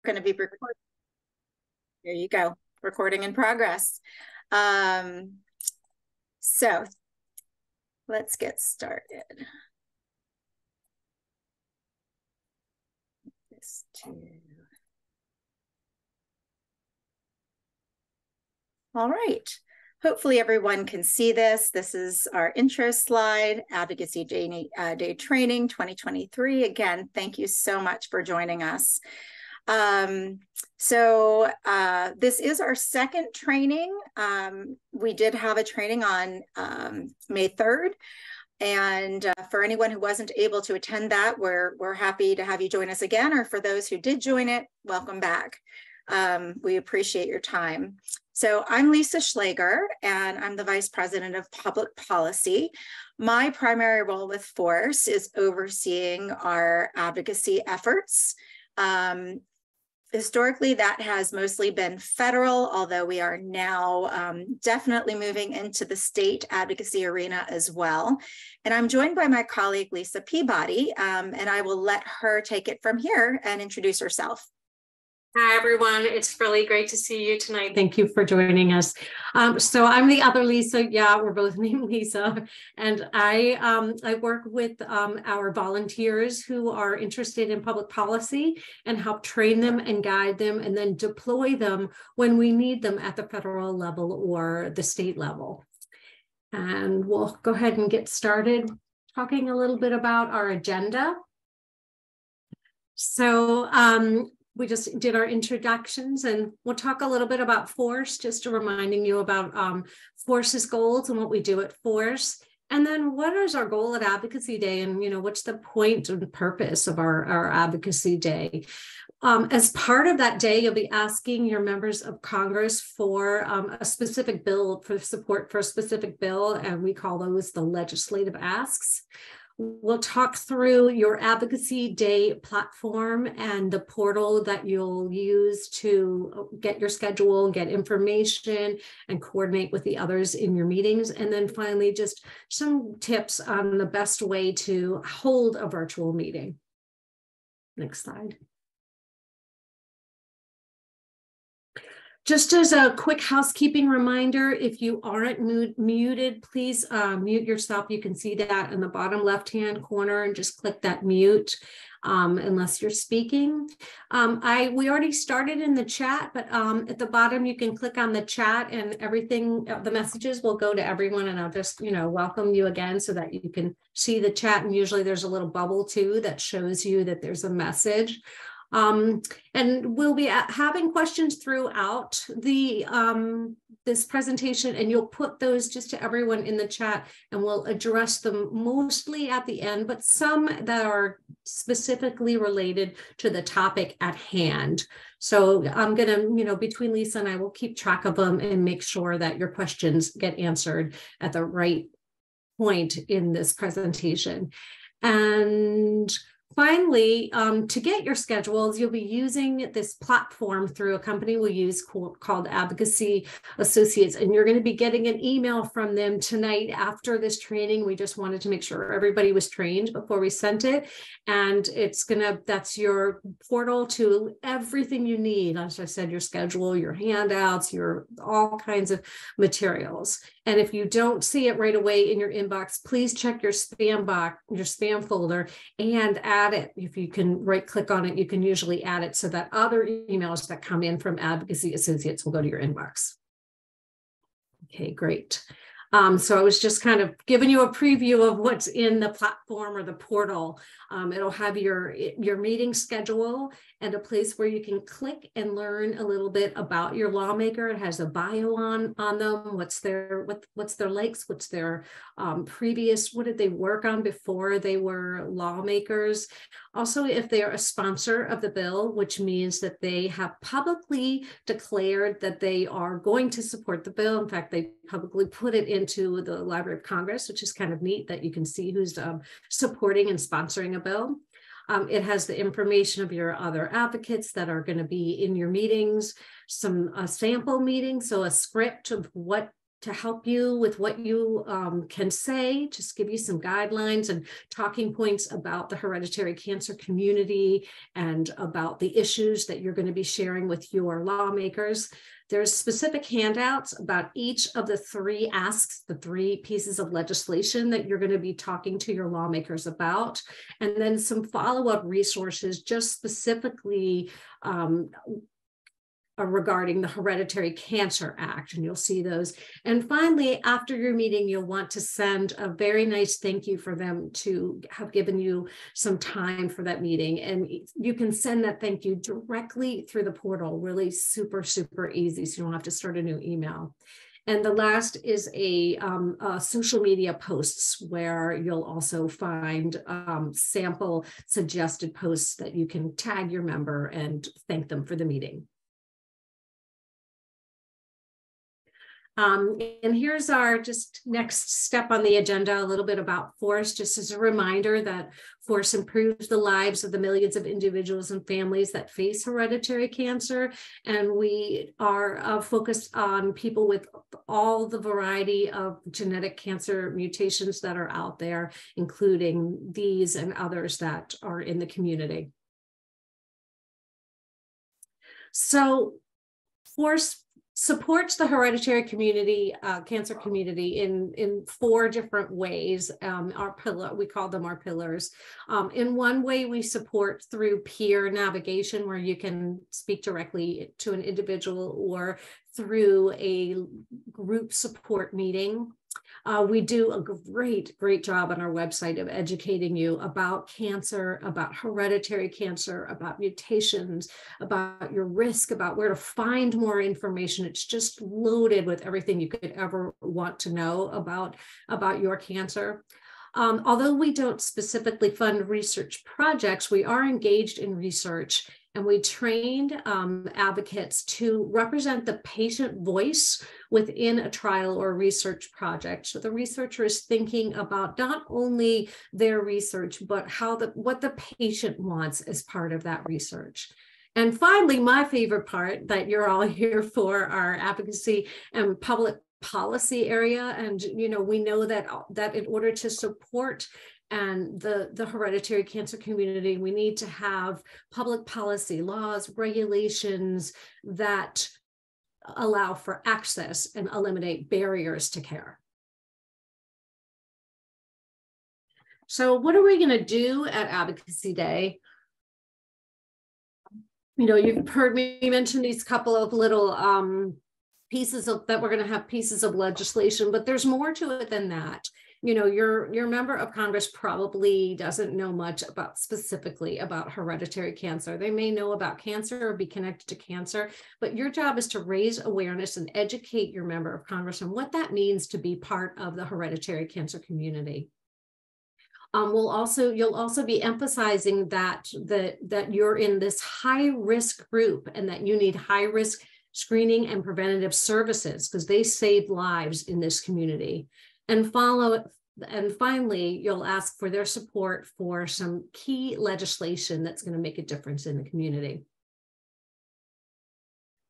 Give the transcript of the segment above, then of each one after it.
going to be recording. There you go. Recording in progress. So let's get started. This too. All right. Hopefully everyone can see this. This is our intro slide, Advocacy Day Training 2023. Again, thank you so much for joining us. This is our second training. We did have a training on May 3rd. And for anyone who wasn't able to attend that, we're happy to have you join us again, or for those who did join it, welcome back. We appreciate your time. So I'm Lisa Schlager, and I'm the Vice President of Public Policy. My primary role with FORCE is overseeing our advocacy efforts. Historically, that has mostly been federal, although we are now definitely moving into the state advocacy arena as well. And I'm joined by my colleague, Lisa Peabody, and I will let her take it from here and introduce herself. Hi, everyone. It's really great to see you tonight. Thank you for joining us. So I'm the other Lisa. Yeah, we're both named Lisa. And I work with our volunteers who are interested in public policy and help train them and guide them and then deploy them when we need them at the federal level or the state level. And we'll go ahead and get started talking a little bit about our agenda. So, we just did our introductions, and we'll talk a little bit about FORCE, just reminding you about FORCE's goals and what we do at FORCE. And then what is our goal at Advocacy Day, and what's the point and purpose of our Advocacy Day? As part of that day, you'll be asking your members of Congress for a specific bill, for support for a specific bill, and we call those the legislative asks. We'll talk through your Advocacy Day platform and the portal that you'll use to get your schedule, get information, and coordinate with the others in your meetings. And then finally, just some tips on the best way to hold a virtual meeting. Next slide. Just as a quick housekeeping reminder, if you aren't muted, please mute yourself. You can see that in the bottom left-hand corner and just click that mute unless you're speaking. We already started in the chat, but at the bottom, you can click on the chat and everything, the messages will go to everyone, and I'll just, welcome you again so that you can see the chat. And usually there's a little bubble too that shows you that there's a message. And we'll be having questions throughout the this presentation, and you'll put those just to everyone in the chat, and we'll address them mostly at the end, but some that are specifically related to the topic at hand. So I'm going to, between Lisa and I, will keep track of them and make sure that your questions get answered at the right point in this presentation. And finally, to get your schedules, you'll be using this platform through a company we use called Advocacy Associates, and you're going to be getting an email from them tonight after this training. We just wanted to make sure everybody was trained before we sent it, and that's your portal to everything you need. As I said, your schedule, your handouts, your all kinds of materials. And if you don't see it right away in your inbox, please check your spam box, your spam folder, and add it. If you can right click on it, you can usually add it so that other emails that come in from Advocacy Associates will go to your inbox. Okay, great. So I was just kind of giving you a preview of what's in the platform or the portal. It'll have your meeting schedule and a place where you can click and learn a little bit about your lawmaker. It has a bio on them. What's their likes? What's their previous? What did they work on before they were lawmakers? Also, if they are a sponsor of the bill, which means that they have publicly declared that they are going to support the bill. In fact, they publicly put it into the Library of Congress, which is kind of neat that you can see who's supporting and sponsoring a bill. It has the information of your other advocates that are going to be in your meetings, a sample meeting, so a script of what help you with what you can say, just give you some guidelines and talking points about the hereditary cancer community and about the issues that you're going to be sharing with your lawmakers. There's specific handouts about each of the 3 asks, the 3 pieces of legislation that you're going to be talking to your lawmakers about, and then some follow-up resources just specifically regarding the Hereditary Cancer Act, and you'll see those. And finally, after your meeting, you'll want to send a very nice thank you for them to have given you some time for that meeting. And you can send that thank you directly through the portal, really super, super easy, so you don't have to start a new email. And the last is a social media posts, where you'll also find sample suggested posts that you can tag your member and thank them for the meeting. And here's our just next step on the agenda, a little bit about FORCE, just as a reminder that FORCE improves the lives of the millions of individuals and families that face hereditary cancer. And we are focused on people with all the variety of genetic cancer mutations that are out there, including these and others that are in the community. So FORCE supports the hereditary community, cancer community in 4 different ways. We call them our pillars. In one way, we support through peer navigation, where you can speak directly to an individual, or through a group support meeting. We do a great job on our website of educating you about cancer, about hereditary cancer, about mutations, about your risk, about where to find more information. It's just loaded with everything you could ever want to know about your cancer. Although we don't specifically fund research projects, we are engaged in research, and we trained advocates to represent the patient voice within a trial or research project. So the researcher is thinking about not only their research, but what the patient wants as part of that research. And finally, my favorite part that you're all here for, our advocacy and public policy area. And we know that in order to support and the hereditary cancer community, we need to have public policy, laws, regulations that allow for access and eliminate barriers to care. So what are we going to do at Advocacy Day? You've heard me mention these couple of little pieces that we're going to have pieces of legislation, but there's more to it than that. Your member of Congress probably doesn't know much specifically about hereditary cancer. They may know about cancer or be connected to cancer, but your job is to raise awareness and educate your member of Congress on what that means to be part of the hereditary cancer community. You'll also be emphasizing that you're in this high risk group, and that you need high risk screening and preventative services, because they save lives in this community. And finally, you'll ask for their support for some key legislation that's going to make a difference in the community.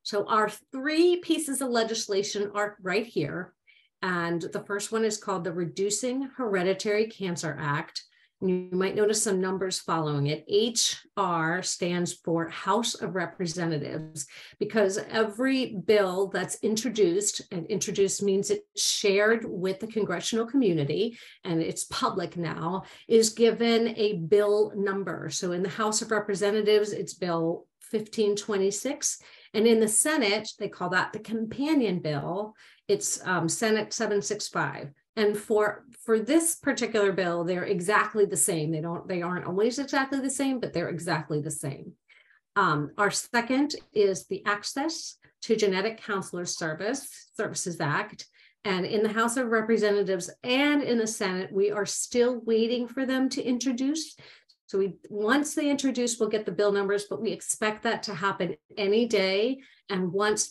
So our 3 pieces of legislation are right here. And the first one is called the Reducing Hereditary Cancer Act. You might notice some numbers following it. HR stands for House of Representatives, because every bill that's introduced, and introduced means it's shared with the congressional community and it's public now, is given a bill number. So in the House of Representatives, it's Bill 1526. And in the Senate, they call that the companion bill. It's Senate 765. And for this particular bill, they're exactly the same. They aren't always exactly the same, but they're exactly the same. Our second is the Access to Genetic Counselor Services Act. And in the House of Representatives and in the Senate, we are still waiting for them to introduce. So once they introduce, we'll get the bill numbers, but we expect that to happen any day. And once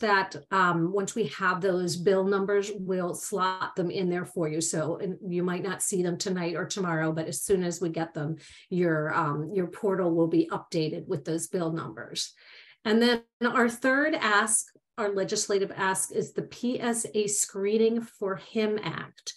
we have those bill numbers, we'll slot them in there for you. So you might not see them tonight or tomorrow, but as soon as we get them, your portal will be updated with those bill numbers. And then our third ask our legislative ask is the PSA Screening for Him Act.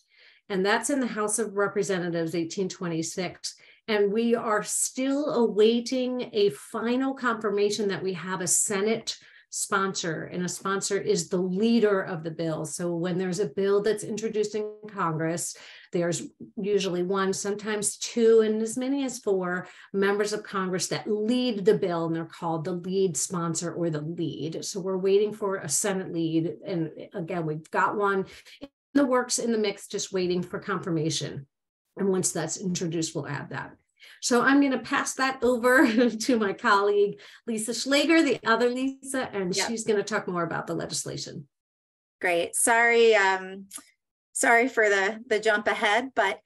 And that's in the House of Representatives, 1826. And we are still awaiting a final confirmation that we have a Senate sponsor, and a sponsor is the leader of the bill. So when there's a bill that's introduced in Congress, there's usually one, sometimes two, and as many as four members of Congress that lead the bill, and they're called the lead sponsor or the lead. So we're waiting for a Senate lead. And again, we've got one in the works, in the mix, just waiting for confirmation. And once that's introduced, we'll add that. So I'm going to pass that over to my colleague, Lisa Schlager, the other Lisa, and she's going to talk more about the legislation. Great. Sorry for the jump ahead, but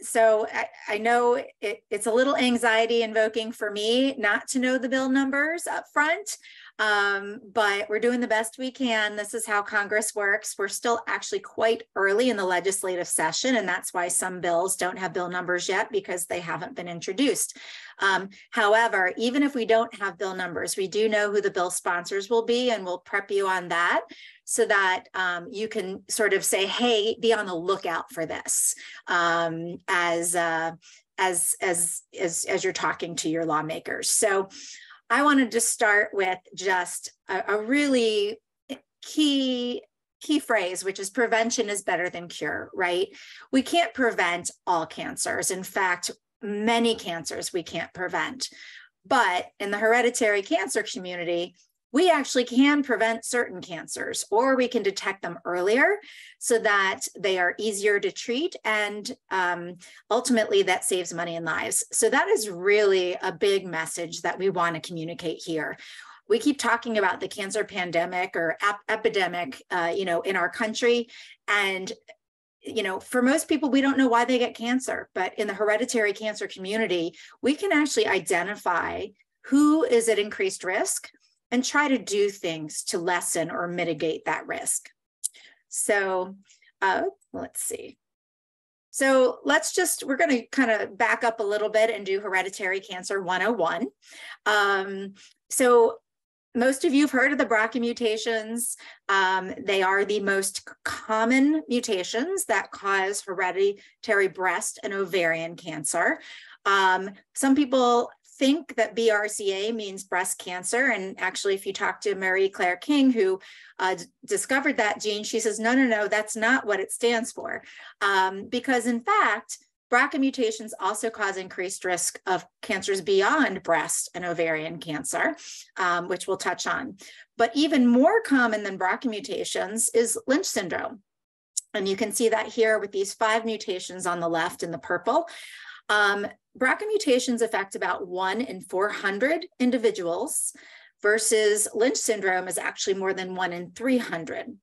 so I know it's a little anxiety invoking for me not to know the bill numbers up front, but we're doing the best we can. This is how Congress works. We're still actually quite early in the legislative session, and that's why some bills don't have bill numbers yet, because they haven't been introduced. However, even if we don't have bill numbers, we do know who the bill sponsors will be, and we'll prep you on that, so that you can sort of say, hey, be on the lookout for this as you're talking to your lawmakers. So I wanted to start with just a really key phrase, which is prevention is better than cure, right? We can't prevent all cancers. In fact, many cancers we can't prevent. But in the hereditary cancer community, we actually can prevent certain cancers, or we can detect them earlier so that they are easier to treat, and ultimately that saves money and lives. So that is really a big message that we want to communicate here. We keep talking about the cancer pandemic or epidemic, in our country, and for most people, we don't know why they get cancer, but in the hereditary cancer community, we can actually identify who is at increased risk and try to do things to lessen or mitigate that risk. So let's see. So we're going to kind of back up a little bit and do hereditary cancer 101. So most of you have heard of the BRCA mutations. They are the most common mutations that cause hereditary breast and ovarian cancer. Some people think that BRCA means breast cancer. And actually, if you talk to Marie Claire King, who discovered that gene, she says, no, that's not what it stands for. Because in fact, BRCA mutations also cause increased risk of cancers beyond breast and ovarian cancer, which we'll touch on. But even more common than BRCA mutations is Lynch syndrome. And you can see that here with these 5 mutations on the left in the purple. BRCA mutations affect about 1 in 400 individuals, versus Lynch syndrome is actually more than 1 in 300.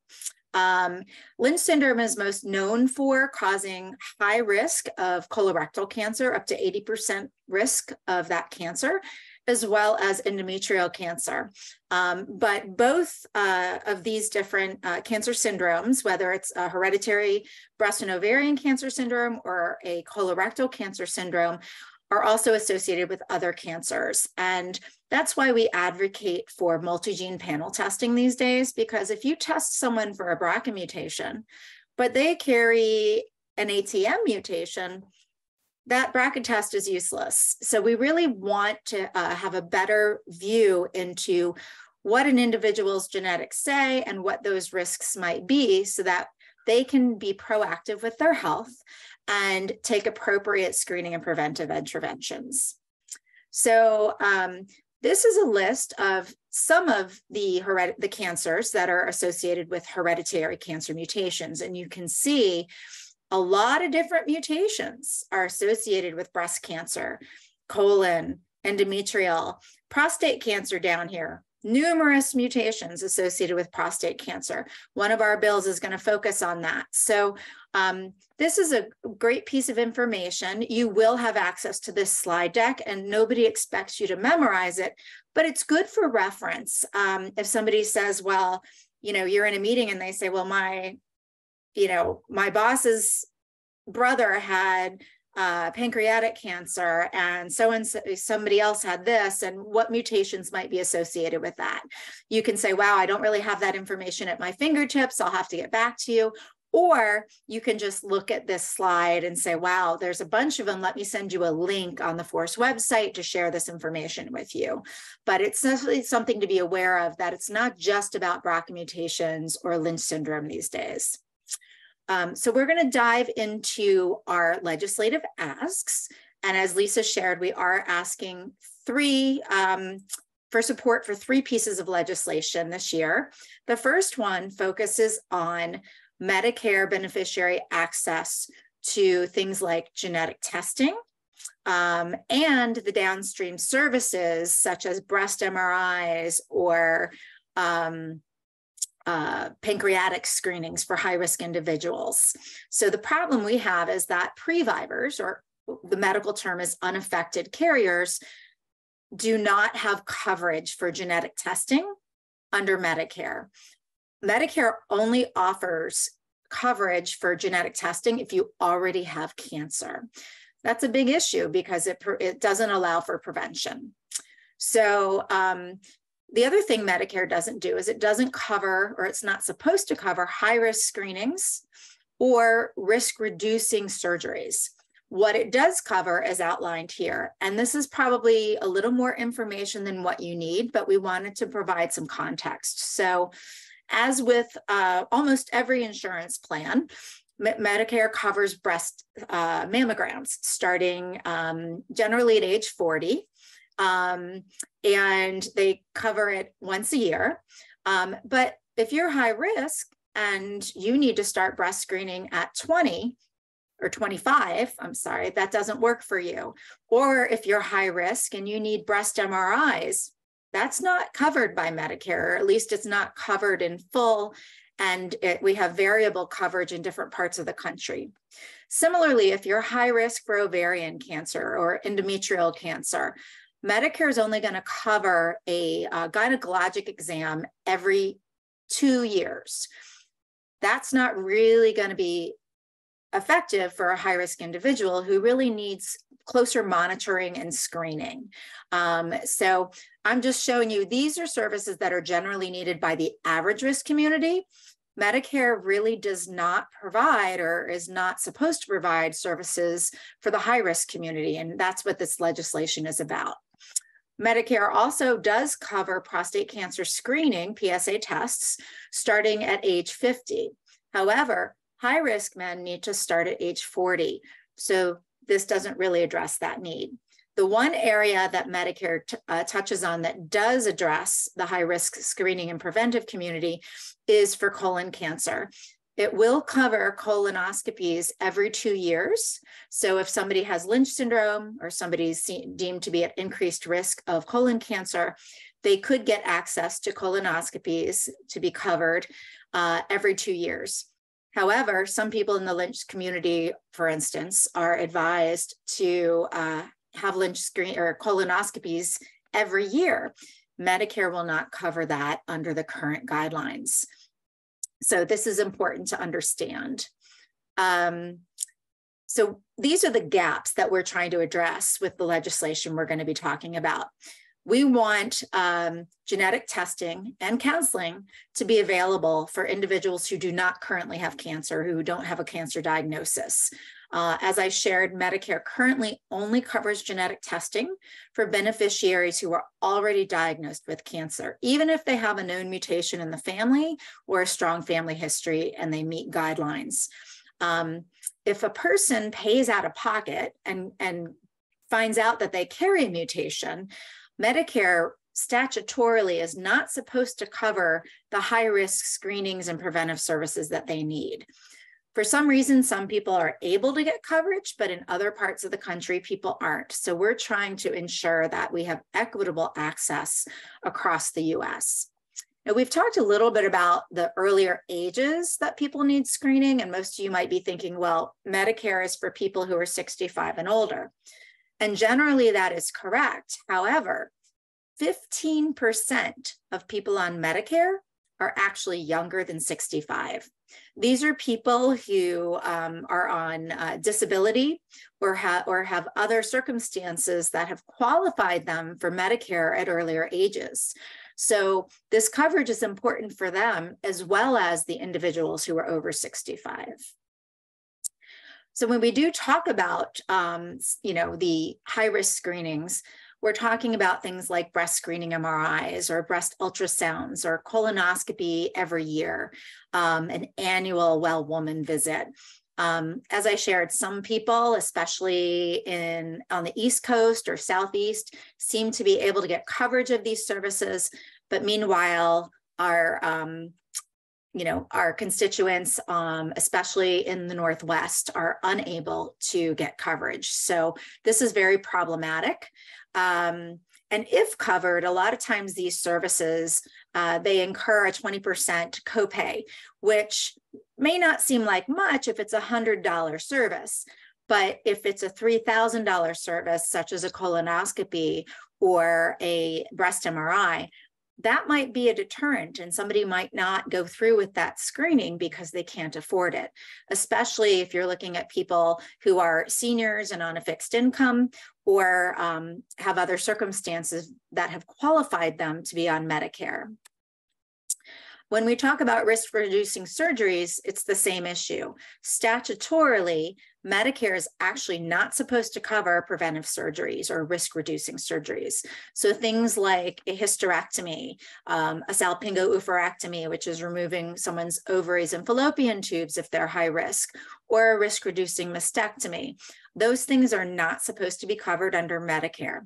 Lynch syndrome is most known for causing high risk of colorectal cancer, up to 80% risk of that cancer, as well as endometrial cancer. But both of these different cancer syndromes, whether it's a hereditary breast and ovarian cancer syndrome or a colorectal cancer syndrome, are also associated with other cancers. And that's why we advocate for multi-gene panel testing these days, because if you test someone for a BRCA mutation, but they carry an ATM mutation, that BRCA test is useless. So we really want to have a better view into what an individual's genetics say and what those risks might be, so that they can be proactive with their health and take appropriate screening and preventive interventions. So this is a list of some of the cancers that are associated with hereditary cancer mutations. And you can see a lot of different mutations are associated with breast cancer, colon, endometrial, prostate cancer down here. Numerous mutations associated with prostate cancer. One of our bills is going to focus on that. So this is a great piece of information. You will have access to this slide deck, and nobody expects you to memorize it, but it's good for reference. If somebody says, well, you're in a meeting and they say, well, my boss's brother had pancreatic cancer, and somebody else had this, and what mutations might be associated with that. You can say, wow, I don't really have that information at my fingertips. I'll have to get back to you. Or you can just look at this slide and say, wow, there's a bunch of them. Let me send you a link on the Force website to share this information with you. But it's definitely something to be aware of, that it's not just about BRCA mutations or Lynch syndrome these days. So we're going to dive into our legislative asks. And as Lisa shared, we are asking for support for 3 pieces of legislation this year. The first one focuses on Medicare beneficiary access to things like genetic testing and the downstream services such as breast MRIs or pancreatic screenings for high-risk individuals. So the problem we have is that previvors, or the medical term is unaffected carriers, do not have coverage for genetic testing under Medicare. Medicare only offers coverage for genetic testing if you already have cancer. That's a big issue because it doesn't allow for prevention. So the other thing Medicare doesn't do is it doesn't cover, or it's not supposed to cover, high-risk screenings or risk-reducing surgeries. What it does cover is outlined here. And this is probably a little more information than what you need, but we wanted to provide some context. So as with almost every insurance plan, Medicare covers breast mammograms starting generally at age 40. And they cover it once a year. But if you're high risk and you need to start breast screening at 20 or 25, I'm sorry, that doesn't work for you. Or if you're high risk and you need breast MRIs, that's not covered by Medicare, or at least it's not covered in full. And we have variable coverage in different parts of the country. Similarly, if you're high risk for ovarian cancer or endometrial cancer, Medicare is only going to cover a gynecologic exam every 2 years. That's not really going to be effective for a high-risk individual who really needs closer monitoring and screening. So I'm just showing you, these are services that are generally needed by the average risk community. Medicare really does not provide, or is not supposed to provide, services for the high-risk community, and that's what this legislation is about. Medicare also does cover prostate cancer screening, PSA tests, starting at age 50. However, high-risk men need to start at age 40. So this doesn't really address that need. The one area that Medicare touches on that does address the high-risk screening and preventive community is for colon cancer. It will cover colonoscopies every 2 years. So if somebody has Lynch syndrome or somebody's deemed to be at increased risk of colon cancer, they could get access to colonoscopies to be covered every 2 years. However, some people in the Lynch community, for instance, are advised to have Lynch screen or colonoscopies every year. Medicare will not cover that under the current guidelines. So this is important to understand. So these are the gaps that we're trying to address with the legislation we're going to be talking about. We want genetic testing and counseling to be available for individuals who do not currently have cancer, who don't have a cancer diagnosis. As I shared, Medicare currently only covers genetic testing for beneficiaries who are already diagnosed with cancer, even if they have a known mutation in the family or a strong family history and they meet guidelines. If a person pays out of pocket and finds out that they carry a mutation, Medicare statutorily is not supposed to cover the high-risk screenings and preventive services that they need. For some reason, some people are able to get coverage, but in other parts of the country, people aren't. So we're trying to ensure that we have equitable access across the US. Now, we've talked a little bit about the earlier ages that people need screening, and most of you might be thinking, well, Medicare is for people who are 65 and older. And generally that is correct. However, 15% of people on Medicare are actually younger than 65. These are people who are on disability or have other circumstances that have qualified them for Medicare at earlier ages. So this coverage is important for them as well as the individuals who are over 65. So when we do talk about, the high-risk screenings, we're talking about things like breast screening MRIs or breast ultrasounds or colonoscopy every year, an annual well woman visit. As I shared, some people, especially on the East Coast or Southeast, seem to be able to get coverage of these services, but meanwhile, our constituents, especially in the Northwest, are unable to get coverage. So this is very problematic. And if covered, a lot of times these services, they incur a 20% copay, which may not seem like much if it's a $100 service. But if it's a $3,000 service, such as a colonoscopy or a breast MRI, that might be a deterrent, and somebody might not go through with that screening because they can't afford it, especially if you're looking at people who are seniors and on a fixed income or have other circumstances that have qualified them to be on Medicare. When we talk about risk-reducing surgeries, it's the same issue. Statutorily, Medicare is actually not supposed to cover preventive surgeries or risk-reducing surgeries. So things like a hysterectomy, a salpingo-oophorectomy, which is removing someone's ovaries and fallopian tubes if they're high risk, or a risk-reducing mastectomy. Those things are not supposed to be covered under Medicare.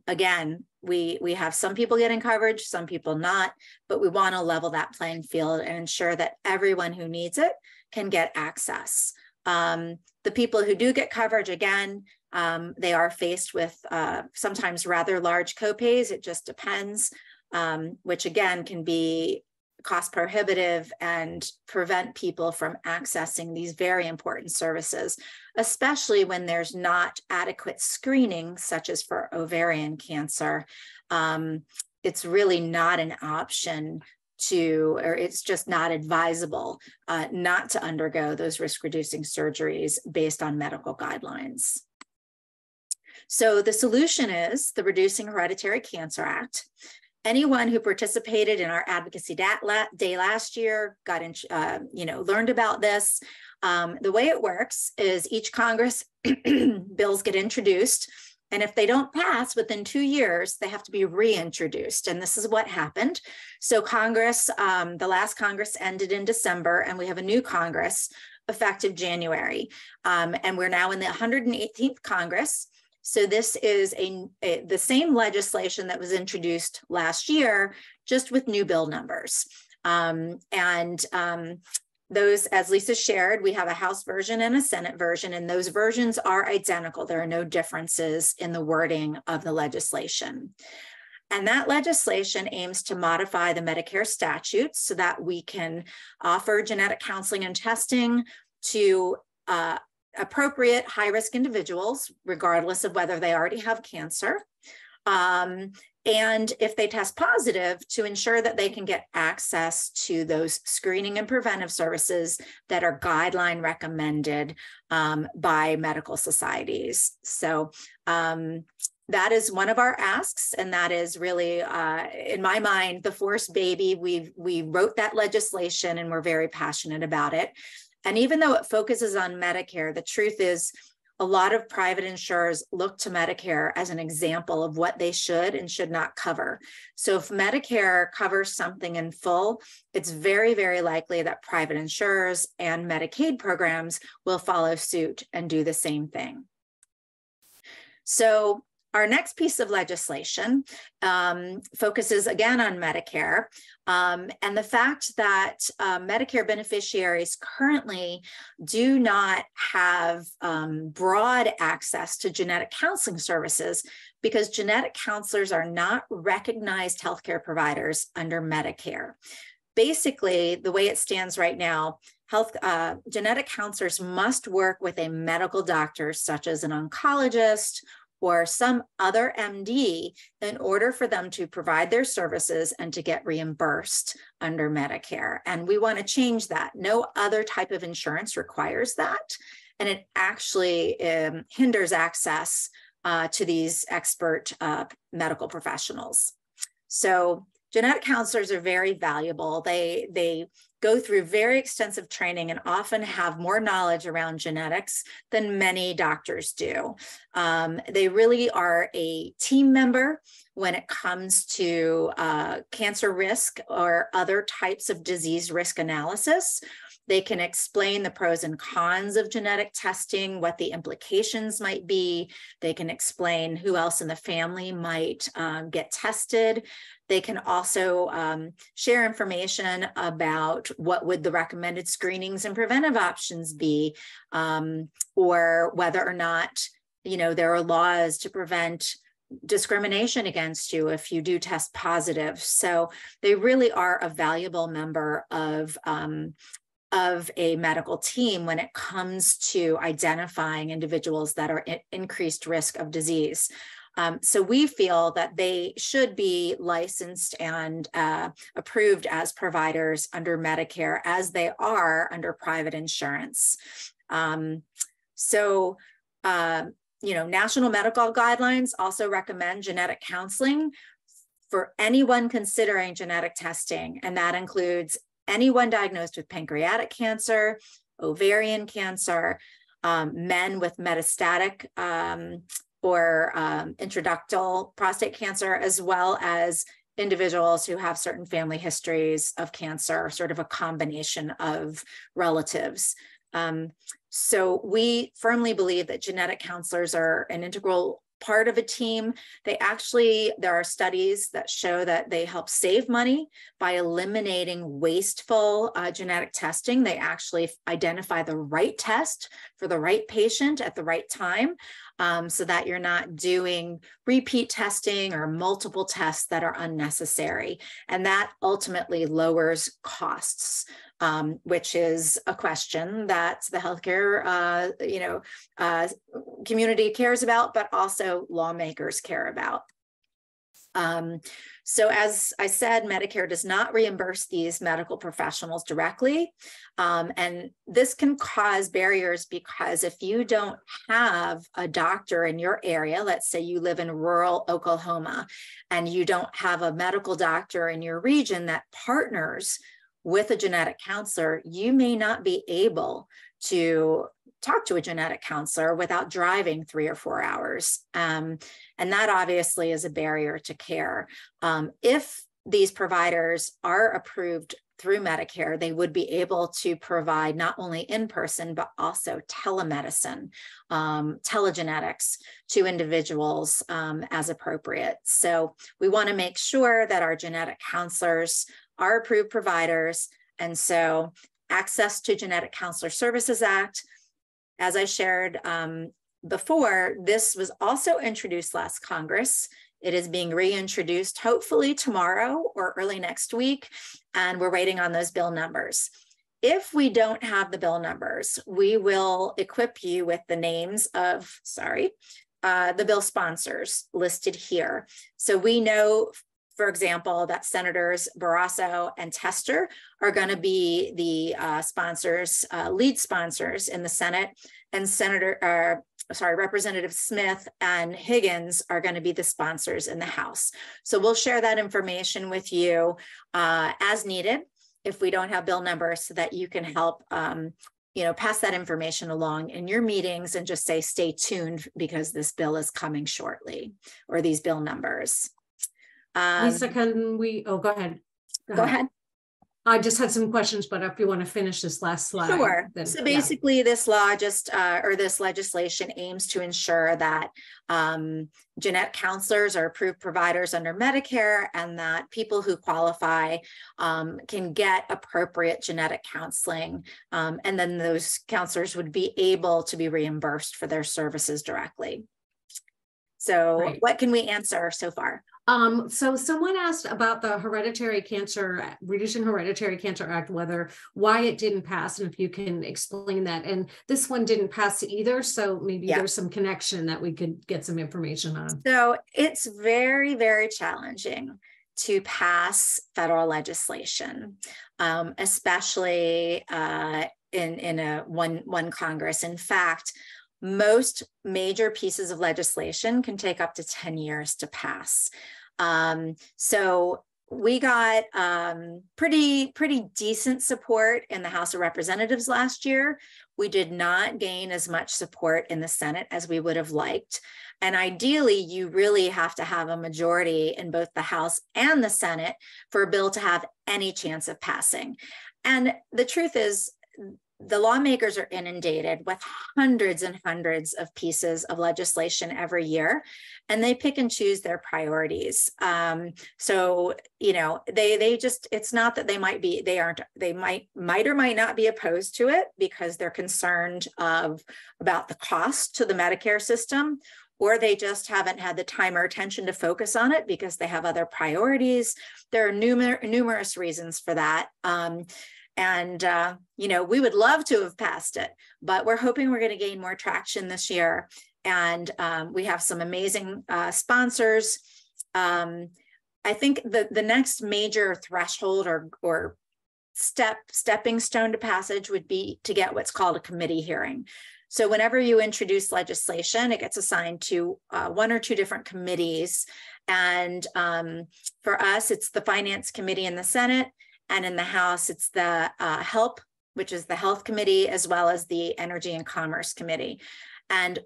Again, we have some people getting coverage, some people not, but we want to level that playing field and ensure that everyone who needs it can get access. The people who do get coverage, again, they are faced with sometimes rather large copays. It just depends, which again can be cost prohibitive and prevent people from accessing these very important services, especially when there's not adequate screening, such as for ovarian cancer. It's really not an option or it's just not advisable not to undergo those risk-reducing surgeries based on medical guidelines. So the solution is the Reducing Hereditary Cancer Act. Anyone who participated in our Advocacy Day last year learned about this. The way it works is each Congress bills get introduced, and if they don't pass within 2 years, they have to be reintroduced. And this is what happened. So Congress, the last Congress ended in December, and we have a new Congress effective January. And we're now in the 118th Congress. So this is the same legislation that was introduced last year, just with new bill numbers. Those, as Lisa shared, we have a House version and a Senate version, and those versions are identical. There are no differences in the wording of the legislation. And that legislation aims to modify the Medicare statutes so that we can offer genetic counseling and testing to appropriate high-risk individuals, regardless of whether they already have cancer. And if they test positive, to ensure that they can get access to those screening and preventive services that are guideline recommended by medical societies. So that is one of our asks, and that is really, in my mind, the forced baby. We wrote that legislation, and we're very passionate about it. And even though it focuses on Medicare, the truth is a lot of private insurers look to Medicare as an example of what they should and should not cover. So if Medicare covers something in full, it's very, very likely that private insurers and Medicaid programs will follow suit and do the same thing. So our next piece of legislation focuses again on Medicare and the fact that Medicare beneficiaries currently do not have broad access to genetic counseling services because genetic counselors are not recognized healthcare providers under Medicare. Basically, the way it stands right now, genetic counselors must work with a medical doctor, such as an oncologist or some other MD in order for them to provide their services and to get reimbursed under Medicare. And we want to change that. No other type of insurance requires that. And it actually hinders access to these expert medical professionals. So genetic counselors are very valuable. They go through very extensive training and often have more knowledge around genetics than many doctors do. They really are a team member when it comes to cancer risk or other types of disease risk analysis. They can explain the pros and cons of genetic testing, what the implications might be. They can explain who else in the family might get tested. They can also share information about what would the recommended screenings and preventive options be, or whether or not, there are laws to prevent discrimination against you if you do test positive. So they really are a valuable member of a medical team when it comes to identifying individuals that are at increased risk of disease. So we feel that they should be licensed and approved as providers under Medicare as they are under private insurance. National medical guidelines also recommend genetic counseling for anyone considering genetic testing, and that includes anyone diagnosed with pancreatic cancer, ovarian cancer, men with metastatic or intraductal prostate cancer, as well as individuals who have certain family histories of cancer, sort of a combination of relatives. So we firmly believe that genetic counselors are an integral part of a team. There are studies that show that they help save money by eliminating wasteful genetic testing. They actually identify the right test for the right patient at the right time, so that you're not doing repeat testing or multiple tests that are unnecessary. And that ultimately lowers costs, which is a question that the healthcare community cares about, but also lawmakers care about. So as I said, Medicare does not reimburse these medical professionals directly. And this can cause barriers because if you don't have a doctor in your area, let's say you live in rural Oklahoma, and you don't have a medical doctor in your region that partners with a genetic counselor, you may not be able to talk to a genetic counselor without driving 3 or 4 hours. And that obviously is a barrier to care. If these providers are approved through Medicare, they would be able to provide not only in-person, but also telemedicine, telegenetics to individuals as appropriate. So we want to make sure that our genetic counselors are approved providers. And so Access to Genetic Counselor Services Act, as I shared before, this was also introduced last Congress. It is being reintroduced hopefully tomorrow or early next week, and we're waiting on those bill numbers. If we don't have the bill numbers, we will equip you with the names of, the bill sponsors listed here. So we know, for example, that Senators Barrasso and Tester are going to be the sponsors, lead sponsors in the Senate, and Representative Smith and Higgins are going to be the sponsors in the House. So we'll share that information with you as needed if we don't have bill numbers, so that you can help pass that information along in your meetings and just say, stay tuned because this bill is coming shortly, or these bill numbers. Lisa, can we, go ahead. Go ahead. I just had some questions, but if you want to finish this last slide. Sure. Then, so basically this law this legislation aims to ensure that genetic counselors are approved providers under Medicare, and that people who qualify can get appropriate genetic counseling. And then those counselors would be able to be reimbursed for their services directly. So What can we answer so far? So someone asked about the Reducing Hereditary Cancer Act, why it didn't pass, and if you can explain that. And this one didn't pass either, so maybe there's some connection that we could get some information on. So it's very, very challenging to pass federal legislation, especially in a one Congress. In fact, most major pieces of legislation can take up to 10 years to pass. So we got pretty decent support in the House of Representatives last year. We did not gain as much support in the Senate as we would have liked. And ideally, you really have to have a majority in both the House and the Senate for a bill to have any chance of passing. And the truth is, the lawmakers are inundated with hundreds and hundreds of pieces of legislation every year, and they pick and choose their priorities. So, you know, they just, it's not that they might or might not be opposed to it because they're concerned about the cost to the Medicare system, or they just haven't had the time or attention to focus on it because they have other priorities. There are numerous reasons for that. You know, we would love to have passed it, but we're hoping we're going to gain more traction this year. And we have some amazing sponsors. I think the next major threshold or stepping stone to passage would be to get what's called a committee hearing. So whenever you introduce legislation, it gets assigned to one or two different committees. And for us, it's the Finance Committee in the Senate. And in the House, it's the HELP, which is the Health Committee, as well as the Energy and Commerce Committee. And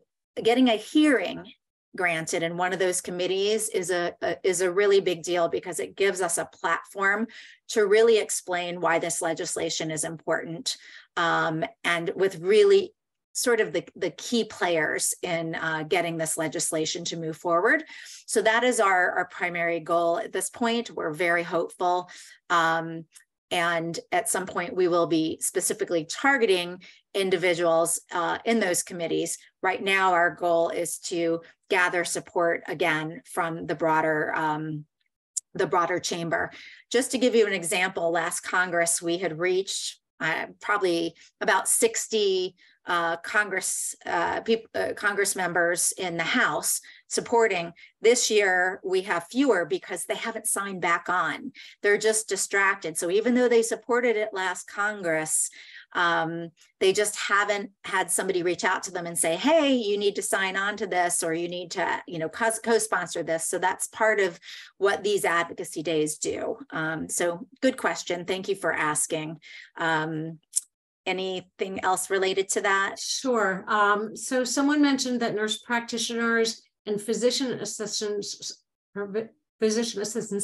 getting a hearing granted in one of those committees is a really big deal because it gives us a platform to really explain why this legislation is important, and with really sort of the key players in getting this legislation to move forward. So that is our primary goal at this point. We're very hopeful. And at some point, we will be specifically targeting individuals in those committees. Right now, our goal is to gather support again from the broader chamber. Just to give you an example, last Congress, we had reached probably about 60 Congress members in the House supporting. This year we have fewer because they haven't signed back on. They're just distracted. So even though they supported it last Congress, they just haven't had somebody reach out to them and say, hey, you need to sign on to this, or you need to, you know, co-sponsor this. So that's part of what these advocacy days do. So good question. Thank you for asking. Anything else related to that? Sure. So someone mentioned that nurse practitioners and physician assistants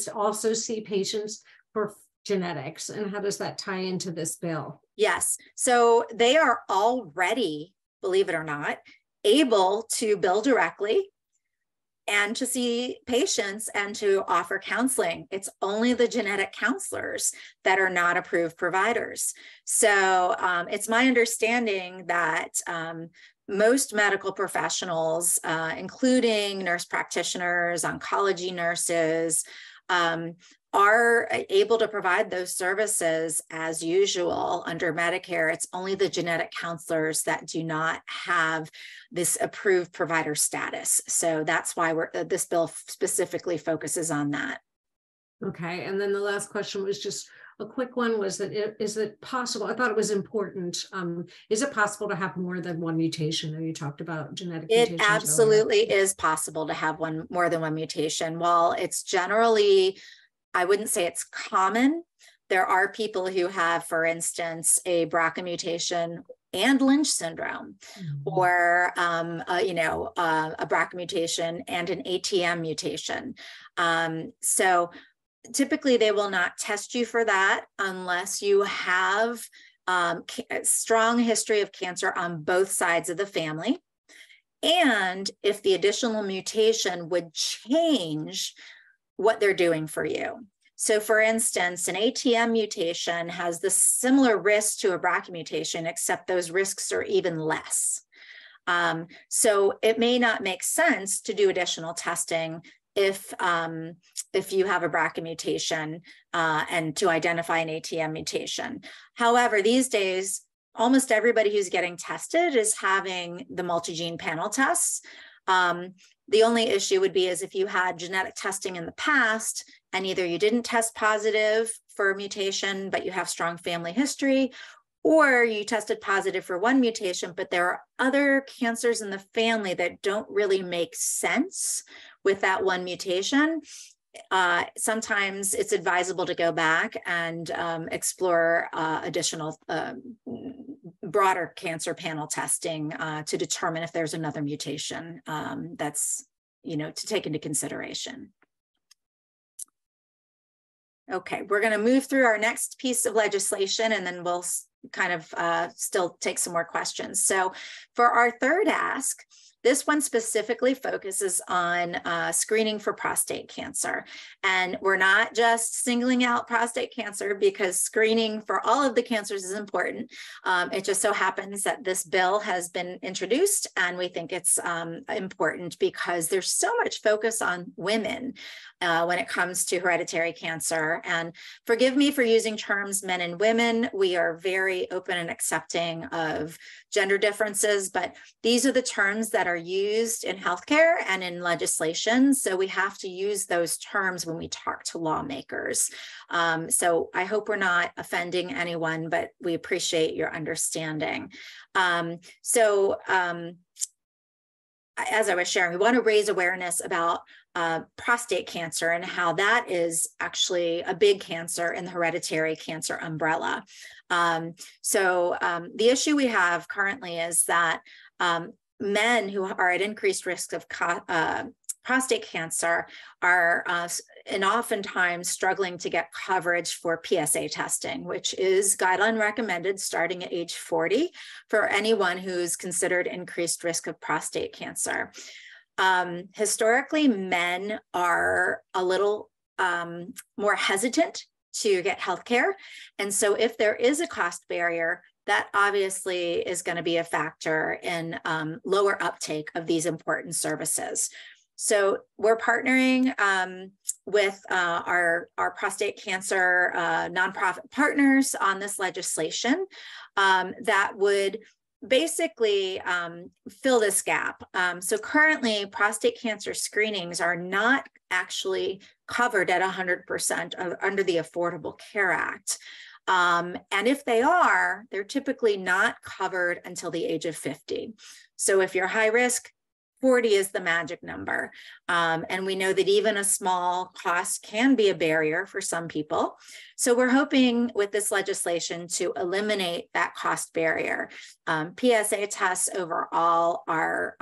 also see patients for genetics. And how does that tie into this bill? Yes. So they are already, believe it or not, able to bill directly and to see patients and to offer counseling. It's only the genetic counselors that are not approved providers. So it's my understanding that most medical professionals, including nurse practitioners, oncology nurses, are able to provide those services as usual under Medicare. It's only the genetic counselors that do not have this approved provider status. So that's why this bill specifically focuses on that. Okay, and then the last question was just a quick one, was that is it possible, I thought it was important, is it possible to have more than one mutation? You talked about genetic mutations. It absolutely is possible to have more than one mutation. While it's generally, I wouldn't say it's common, there are people who have, for instance, a BRCA mutation and Lynch syndrome, or a BRCA mutation and an ATM mutation. So typically they will not test you for that unless you have a strong history of cancer on both sides of the family. And if the additional mutation would change what they're doing for you. So for instance, an ATM mutation has the similar risk to a BRCA mutation, except those risks are even less. So it may not make sense to do additional testing if you have a BRCA mutation and to identify an ATM mutation. However, these days, almost everybody who's getting tested is having the multi-gene panel tests. The only issue would be is if you had genetic testing in the past and either you didn't test positive for a mutation, but you have strong family history, or you tested positive for one mutation, but there are other cancers in the family that don't really make sense with that one mutation. Sometimes it's advisable to go back and explore additional broader cancer panel testing to determine if there's another mutation that's, to take into consideration. Okay, we're going to move through our next piece of legislation, and then we'll kind of still take some more questions. So for our third ask, this one specifically focuses on screening for prostate cancer. And we're not just singling out prostate cancer because screening for all of the cancers is important. It just so happens that this bill has been introduced, and we think it's important because there's so much focus on women when it comes to hereditary cancer. And forgive me for using terms men and women. We are very open and accepting of gender differences, but these are the terms that are used in healthcare and in legislation. So we have to use those terms when we talk to lawmakers. So I hope we're not offending anyone, but we appreciate your understanding. As I was sharing, we want to raise awareness about prostate cancer and how that is actually a big cancer in the hereditary cancer umbrella. The issue we have currently is that men who are at increased risk of prostate cancer are and oftentimes struggling to get coverage for PSA testing, which is guideline recommended starting at age 40 for anyone who's considered increased risk of prostate cancer. Historically, men are a little more hesitant to get healthcare. And so if there is a cost barrier, that obviously is going to be a factor in lower uptake of these important services. So we're partnering with our prostate cancer nonprofit partners on this legislation that would basically fill this gap. So currently, prostate cancer screenings are not actually covered at 100% under the Affordable Care Act. And if they are, they're typically not covered until the age of 50. So if you're high risk, 40 is the magic number. And we know that even a small cost can be a barrier for some people. So we're hoping with this legislation to eliminate that cost barrier. PSA tests overall are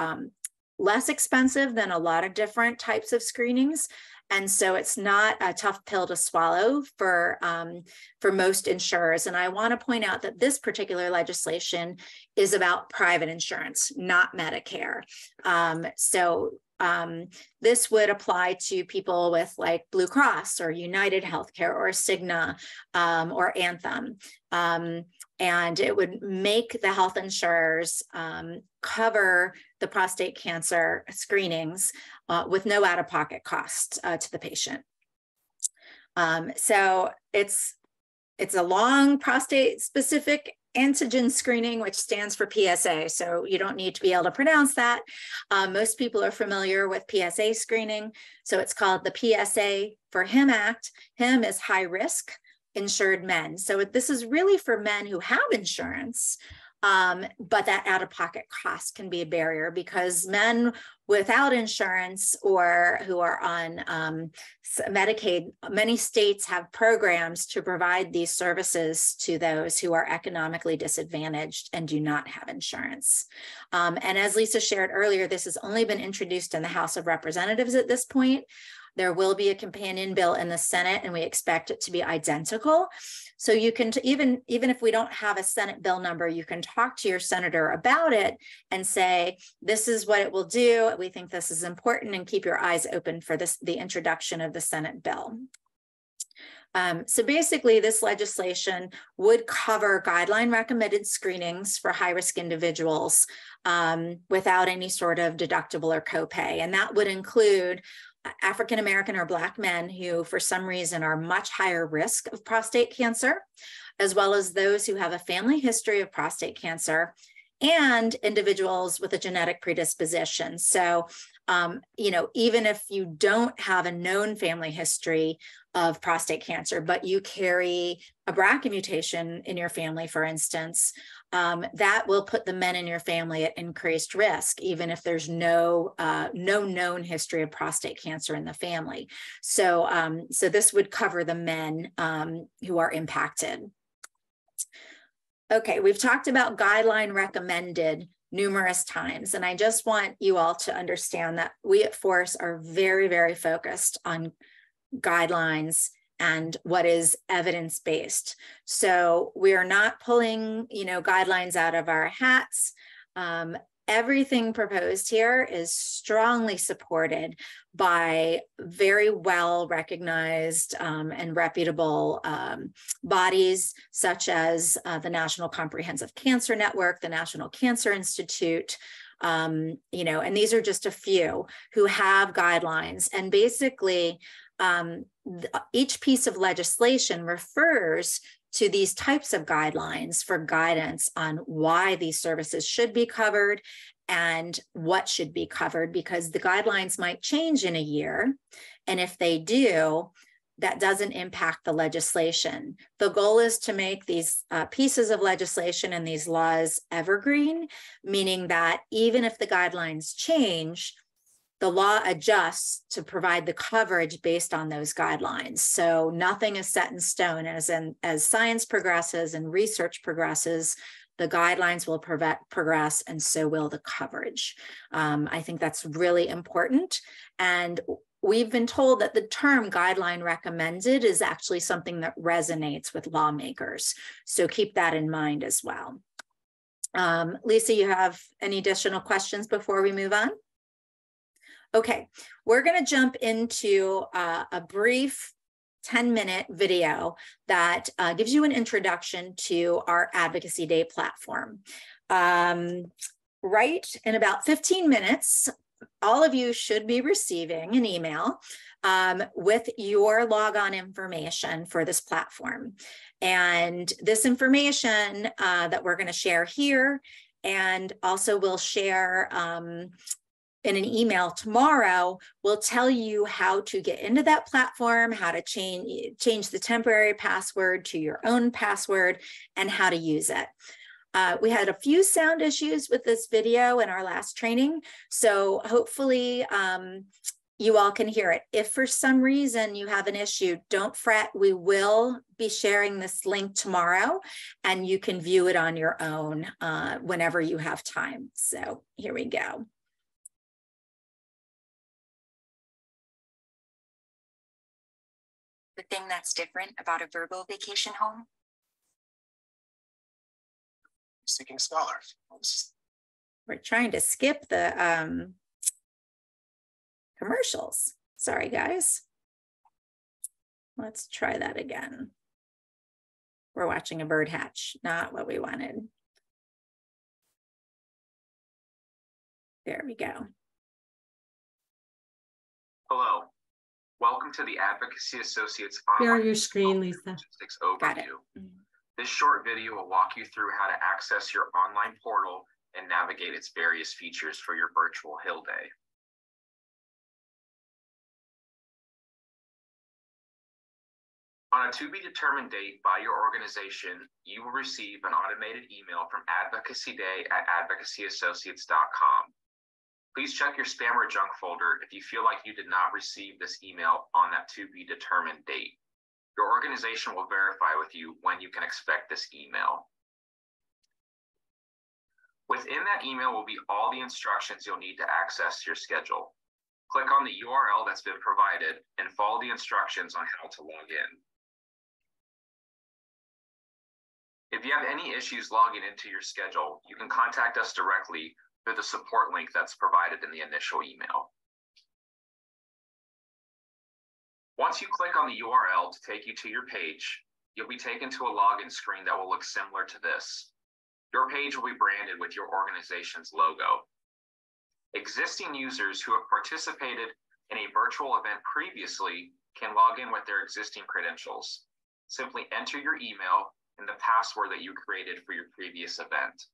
less expensive than a lot of different types of screenings. And so it's not a tough pill to swallow for most insurers. And I want to point out that this particular legislation is about private insurance, not Medicare. This would apply to people with like Blue Cross or United Healthcare or Cigna or Anthem. And it would make the health insurers cover the prostate cancer screenings with no out-of-pocket cost to the patient. So it's a long prostate-specific antigen screening, which stands for PSA. So you don't need to be able to pronounce that. Most people are familiar with PSA screening. So it's called the PSA for HIM Act. HIM is high risk insured men. So this is really for men who have insurance, but that out-of-pocket cost can be a barrier because men without insurance or who are on Medicaid, many states have programs to provide these services to those who are economically disadvantaged and do not have insurance. And as Lisa shared earlier, this has only been introduced in the House of Representatives at this point. There will be a companion bill in the Senate, and we expect it to be identical. So you can, even if we don't have a Senate bill number, you can talk to your senator about it and say, this is what it will do. We think this is important, and keep your eyes open for the introduction of the Senate bill. So basically, this legislation would cover guideline recommended screenings for high-risk individuals without any sort of deductible or copay. And that would include African American or Black men who, for some reason, are much higher risk of prostate cancer, as well as those who have a family history of prostate cancer, and individuals with a genetic predisposition. So, even if you don't have a known family history of prostate cancer, but you carry a BRCA mutation in your family, for instance, that will put the men in your family at increased risk, even if there's no known history of prostate cancer in the family. So, so this would cover the men who are impacted. Okay, we've talked about guideline recommended numerous times, and I just want you all to understand that we at Force are very, very focused on guidelines and what is evidence-based. So we are not pulling, guidelines out of our hats. Everything proposed here is strongly supported by very well recognized and reputable bodies, such as the National Comprehensive Cancer Network, the National Cancer Institute, and these are just a few who have guidelines. And basically, each piece of legislation refers to these types of guidelines for guidance on why these services should be covered and what should be covered, because the guidelines might change in a year. And if they do, that doesn't impact the legislation. The goal is to make these pieces of legislation and these laws evergreen, meaning that even if the guidelines change, the law adjusts to provide the coverage based on those guidelines. So nothing is set in stone. As science progresses and research progresses, the guidelines will progress, and so will the coverage. I think that's really important. And we've been told that the term guideline recommended is actually something that resonates with lawmakers. So keep that in mind as well. Lisa, you have any additional questions before we move on? Okay, we're going to jump into a brief 10-minute video that gives you an introduction to our Advocacy Day platform. Right in about 15 minutes, all of you should be receiving an email with your logon information for this platform. And this information that we're going to share here, and also we'll share in an email tomorrow, will tell you how to get into that platform, how to change the temporary password to your own password, and how to use it. We had a few sound issues with this video in our last training, so hopefully you all can hear it. If for some reason you have an issue, don't fret. We will be sharing this link tomorrow, and you can view it on your own whenever you have time. So here we go. The thing that's different about a Vrbo vacation home? Seeking scholars. We're trying to skip the commercials. Sorry, guys. Let's try that again. We're watching a bird hatch, not what we wanted. There we go. Hello. Welcome to the Advocacy Associates Share your screen, Lisa. Logistics overview. Got it. This short video will walk you through how to access your online portal and navigate its various features for your virtual Hill Day. On a to-be-determined date by your organization, you will receive an automated email from Advocacy Day at advocacyassociates.com. Please check your spam or junk folder if you feel like you did not receive this email on that to-be-determined date. Your organization will verify with you when you can expect this email. Within that email will be all the instructions you'll need to access your schedule. Click on the URL that's been provided and follow the instructions on how to log in. If you have any issues logging into your schedule, you can contact us directly through the support link that's provided in the initial email. Once you click on the URL to take you to your page, you'll be taken to a login screen that will look similar to this. Your page will be branded with your organization's logo. Existing users who have participated in a virtual event previously can log in with their existing credentials. Simply enter your email and the password that you created for your previous event.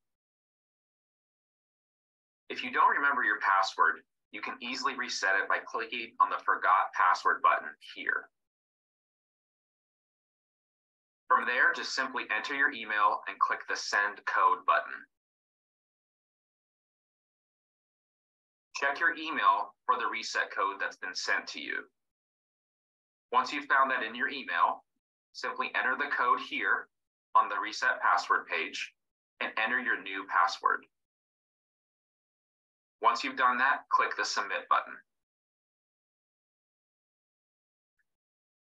If you don't remember your password, you can easily reset it by clicking on the Forgot Password button here. From there, just simply enter your email and click the Send Code button. Check your email for the reset code that's been sent to you. Once you've found that in your email, simply enter the code here on the Reset Password page and enter your new password. Once you've done that, click the Submit button.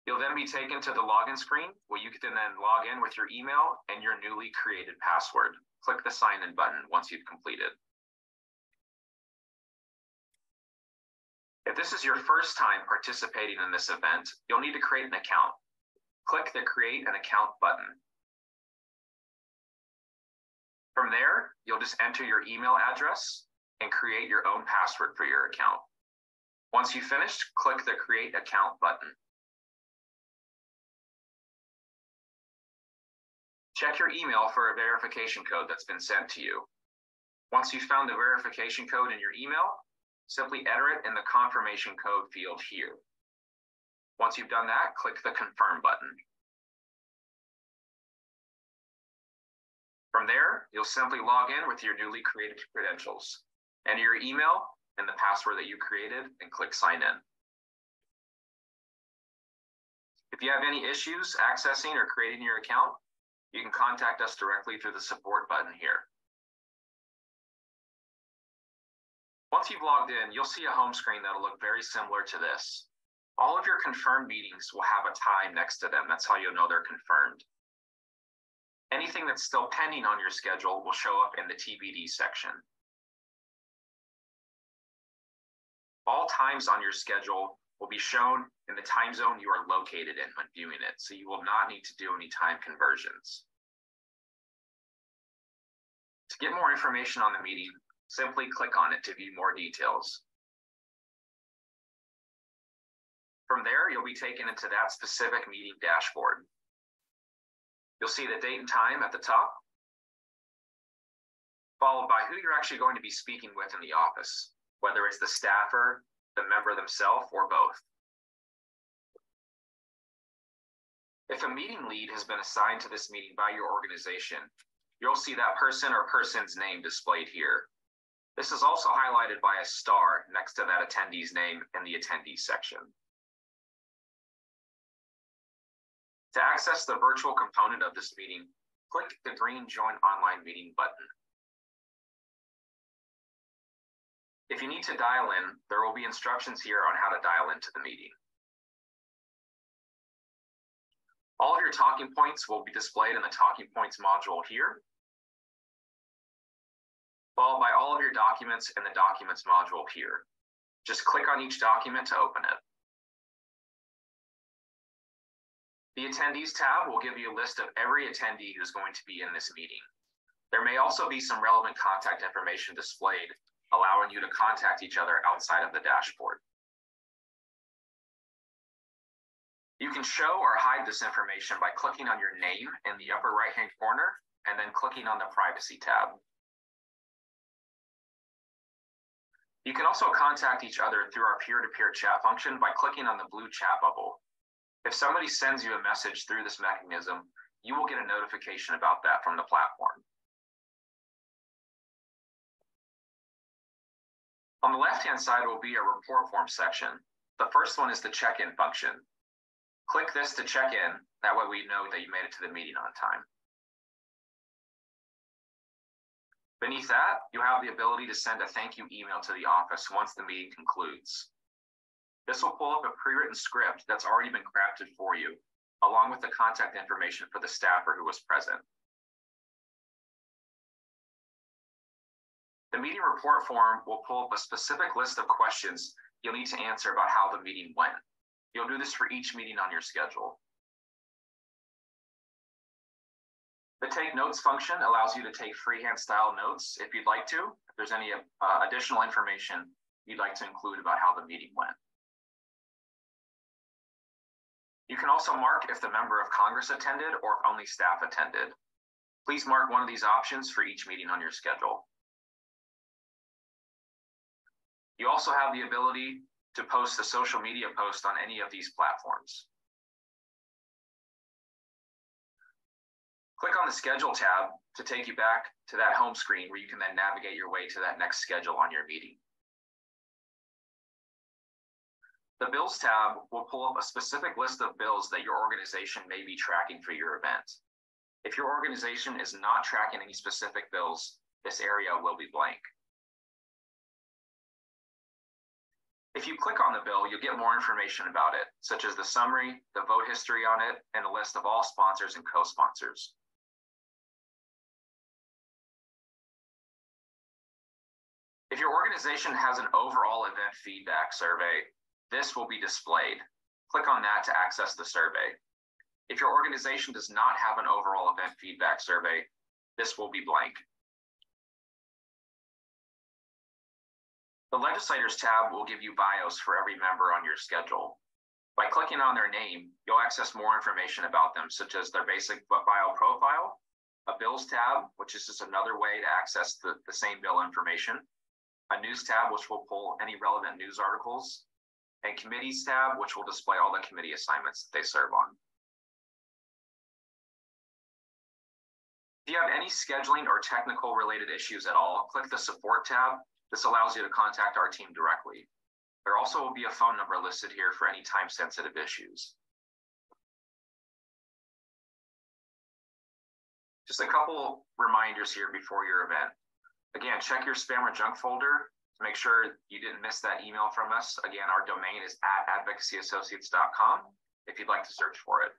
You'll then be taken to the login screen where you can then log in with your email and your newly created password. Click the Sign In button once you've completed. If this is your first time participating in this event, you'll need to create an account. Click the Create an Account button. From there, you'll just enter your email address and create your own password for your account. Once you've finished, click the Create Account button. Check your email for a verification code that's been sent to you. Once you've found the verification code in your email, simply enter it in the confirmation code field here. Once you've done that, click the Confirm button. From there, you'll simply log in with your newly created credentials. Enter your email and the password that you created and click Sign In. If you have any issues accessing or creating your account, you can contact us directly through the support button here. Once you've logged in, you'll see a home screen that'll look very similar to this. All of your confirmed meetings will have a time next to them. That's how you'll know they're confirmed. Anything that's still pending on your schedule will show up in the TBD section. All times on your schedule will be shown in the time zone you are located in when viewing it, so you will not need to do any time conversions. To get more information on the meeting, simply click on it to view more details. From there, you'll be taken into that specific meeting dashboard. You'll see the date and time at the top, followed by who you're actually going to be speaking with in the office, whether it's the staffer, the member themselves, or both. If a meeting lead has been assigned to this meeting by your organization, you'll see that person or person's name displayed here. This is also highlighted by a star next to that attendee's name in the attendees section. To access the virtual component of this meeting, click the green Join Online Meeting button. If you need to dial in, there will be instructions here on how to dial into the meeting. All of your talking points will be displayed in the Talking Points module here, followed by all of your documents in the Documents module here. Just click on each document to open it. The Attendees tab will give you a list of every attendee who's going to be in this meeting. There may also be some relevant contact information displayed, allowing you to contact each other outside of the dashboard. You can show or hide this information by clicking on your name in the upper right-hand corner and then clicking on the Privacy tab. You can also contact each other through our peer-to-peer chat function by clicking on the blue chat bubble. If somebody sends you a message through this mechanism, you will get a notification about that from the platform. On the left-hand side will be a report form section. The first one is the check-in function. Click this to check in. That way we know that you made it to the meeting on time. Beneath that, you have the ability to send a thank you email to the office once the meeting concludes. This will pull up a pre-written script that's already been crafted for you, along with the contact information for the staffer who was present. The meeting report form will pull up a specific list of questions you'll need to answer about how the meeting went. You'll do this for each meeting on your schedule. The Take Notes function allows you to take freehand style notes if you'd like to, if there's any additional information you'd like to include about how the meeting went. You can also mark if the member of Congress attended or if only staff attended. Please mark one of these options for each meeting on your schedule. You also have the ability to post a social media post on any of these platforms. Click on the Schedule tab to take you back to that home screen where you can then navigate your way to that next schedule on your meeting. The Bills tab will pull up a specific list of bills that your organization may be tracking for your event. If your organization is not tracking any specific bills, this area will be blank. If you click on the bill, you'll get more information about it, such as the summary, the vote history on it, and a list of all sponsors and co-sponsors. If your organization has an overall event feedback survey, this will be displayed. Click on that to access the survey. If your organization does not have an overall event feedback survey, this will be blank. The Legislators tab will give you bios for every member on your schedule. By clicking on their name, you'll access more information about them, such as their basic bio profile, a Bills tab, which is just another way to access the same bill information, a News tab, which will pull any relevant news articles, and Committees tab, which will display all the committee assignments that they serve on. If you have any scheduling or technical related issues at all, click the Support tab. This allows you to contact our team directly. There also will be a phone number listed here for any time-sensitive issues. Just a couple reminders here before your event. Again, check your spam or junk folder to make sure you didn't miss that email from us. Again, our domain is @advocacyassociates.com if you'd like to search for it.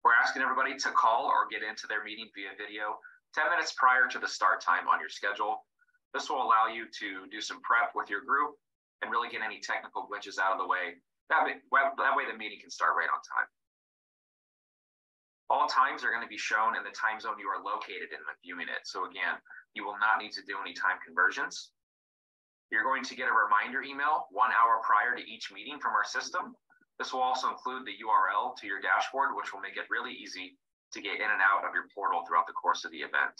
We're asking everybody to call or get into their meeting via video 10 minutes prior to the start time on your schedule. This will allow you to do some prep with your group and really get any technical glitches out of the way. That way the meeting can start right on time. All times are going to be shown in the time zone you are located in when viewing it. So again, you will not need to do any time conversions. You're going to get a reminder email 1 hour prior to each meeting from our system. This will also include the URL to your dashboard, which will make it really easy to get in and out of your portal throughout the course of the event.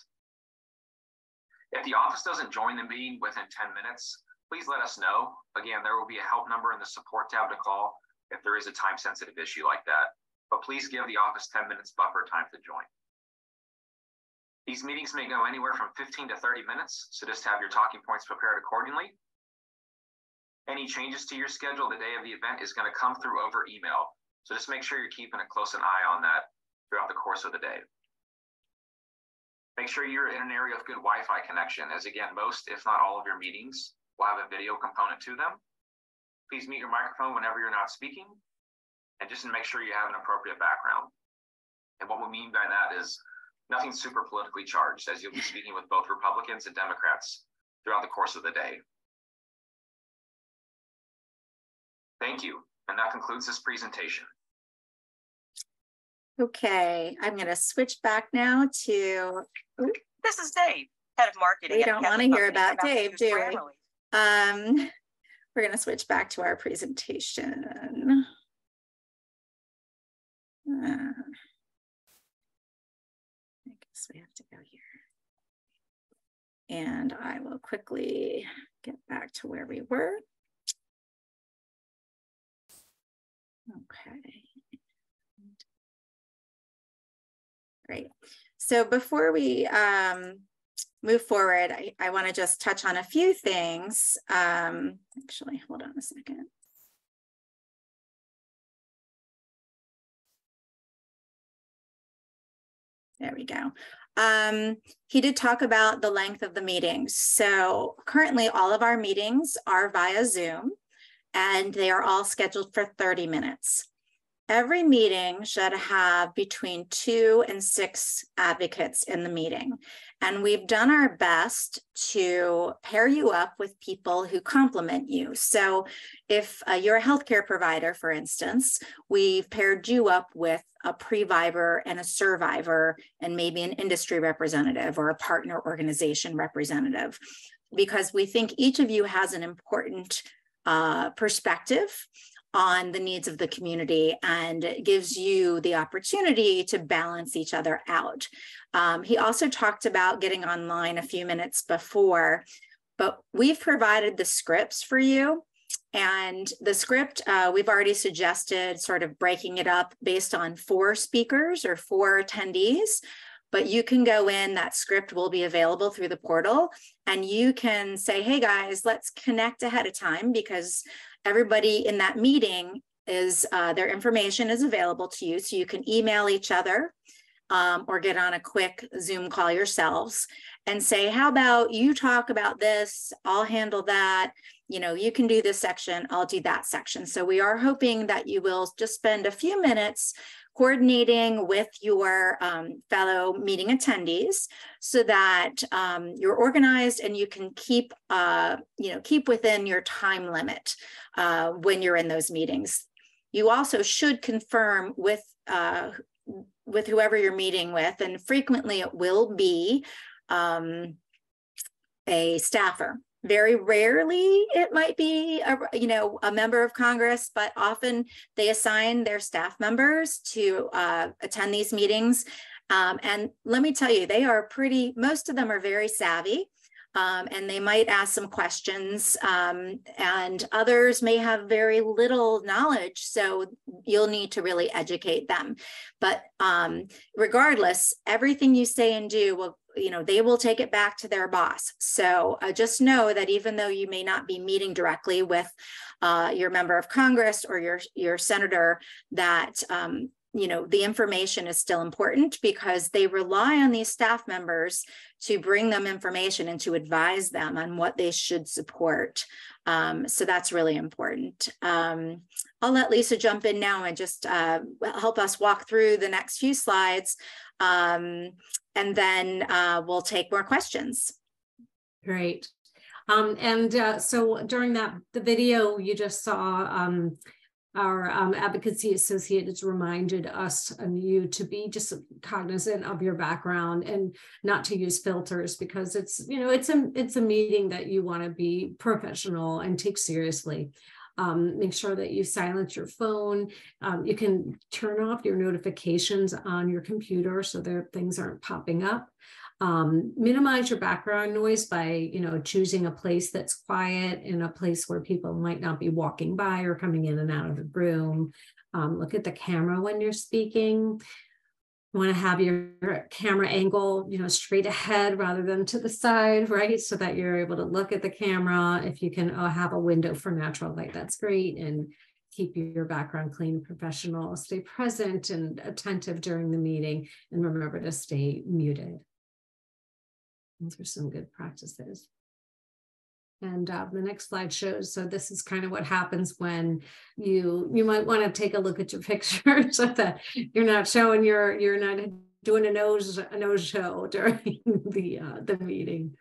If the office doesn't join the meeting within 10 minutes, please let us know. Again, there will be a help number in the support tab to call if there is a time-sensitive issue like that. But please give the office 10 minutes buffer time to join. These meetings may go anywhere from 15 to 30 minutes, so just have your talking points prepared accordingly. Any changes to your schedule the day of the event is going to come through over email, so just make sure you're keeping a close eye on that throughout the course of the day. Make sure you're in an area of good Wi-Fi connection, as again, most, if not all of your meetings will have a video component to them. Please mute your microphone whenever you're not speaking, and just to make sure you have an appropriate background. And what we mean by that is nothing super politically charged, as you'll be speaking with both Republicans and Democrats throughout the course of the day. Thank you, and that concludes this presentation. Okay, I'm going to switch back now to. This is Dave, head of marketing. We don't want to hear about Dave, do we? We're going to switch back to our presentation. I guess we have to go here. And I will quickly get back to where we were. Okay. Great. So before we move forward, I want to just touch on a few things. Actually, hold on a second. There we go. He did talk about the length of the meetings. So currently all of our meetings are via Zoom, and they are all scheduled for 30 minutes. Every meeting should have between 2 and 6 advocates in the meeting. And we've done our best to pair you up with people who complement you. So if you're a healthcare provider, for instance, we've paired you up with a pre-vivor and a survivor, and maybe an industry representative or a partner organization representative, because we think each of you has an important perspective on the needs of the community, and it gives you the opportunity to balance each other out. He also talked about getting online a few minutes before, but we've provided the scripts for you. And the script, we've already suggested sort of breaking it up based on 4 speakers or 4 attendees. But you can go in, that script will be available through the portal, and you can say, hey guys, let's connect ahead of time, because everybody in that meeting is, their information is available to you. So you can email each other or get on a quick Zoom call yourselves and say, how about you talk about this, I'll handle that. You know, you can do this section, I'll do that section. So we are hoping that you will just spend a few minutes coordinating with your fellow meeting attendees, so that you're organized and you can keep, keep within your time limit when you're in those meetings. You also should confirm with whoever you're meeting with, and frequently it will be a staffer. Very rarely it might be a member of Congress, but often they assign their staff members to attend these meetings. And let me tell you, most of them are very savvy, and they might ask some questions, and others may have very little knowledge. So you'll need to really educate them. But regardless, everything you say and do will, they will take it back to their boss. So just know that even though you may not be meeting directly with your member of Congress or your senator, that the information is still important, because they rely on these staff members to bring them information and to advise them on what they should support. So that's really important. I'll let Lisa jump in now and just help us walk through the next few slides. And then we'll take more questions. Great. So during the video you just saw, our advocacy associates reminded us and you to be just cognizant of your background and not to use filters, because it's a meeting that you want to be professional and take seriously. Make sure that you silence your phone. You can turn off your notifications on your computer so that things aren't popping up. Minimize your background noise by, choosing a place that's quiet, in a place where people might not be walking by or coming in and out of the room. Look at the camera when you're speaking. You want to have your camera angle, straight ahead rather than to the side, right? So that you're able to look at the camera. If you can have a window for natural light, that's great. And keep your background clean, professional. Stay present and attentive during the meeting, and remember to stay muted. Those are some good practices. And the next slide shows, so this is kind of what happens when you might want to take a look at your picture so that you're not showing you're not doing a nose show during the meeting.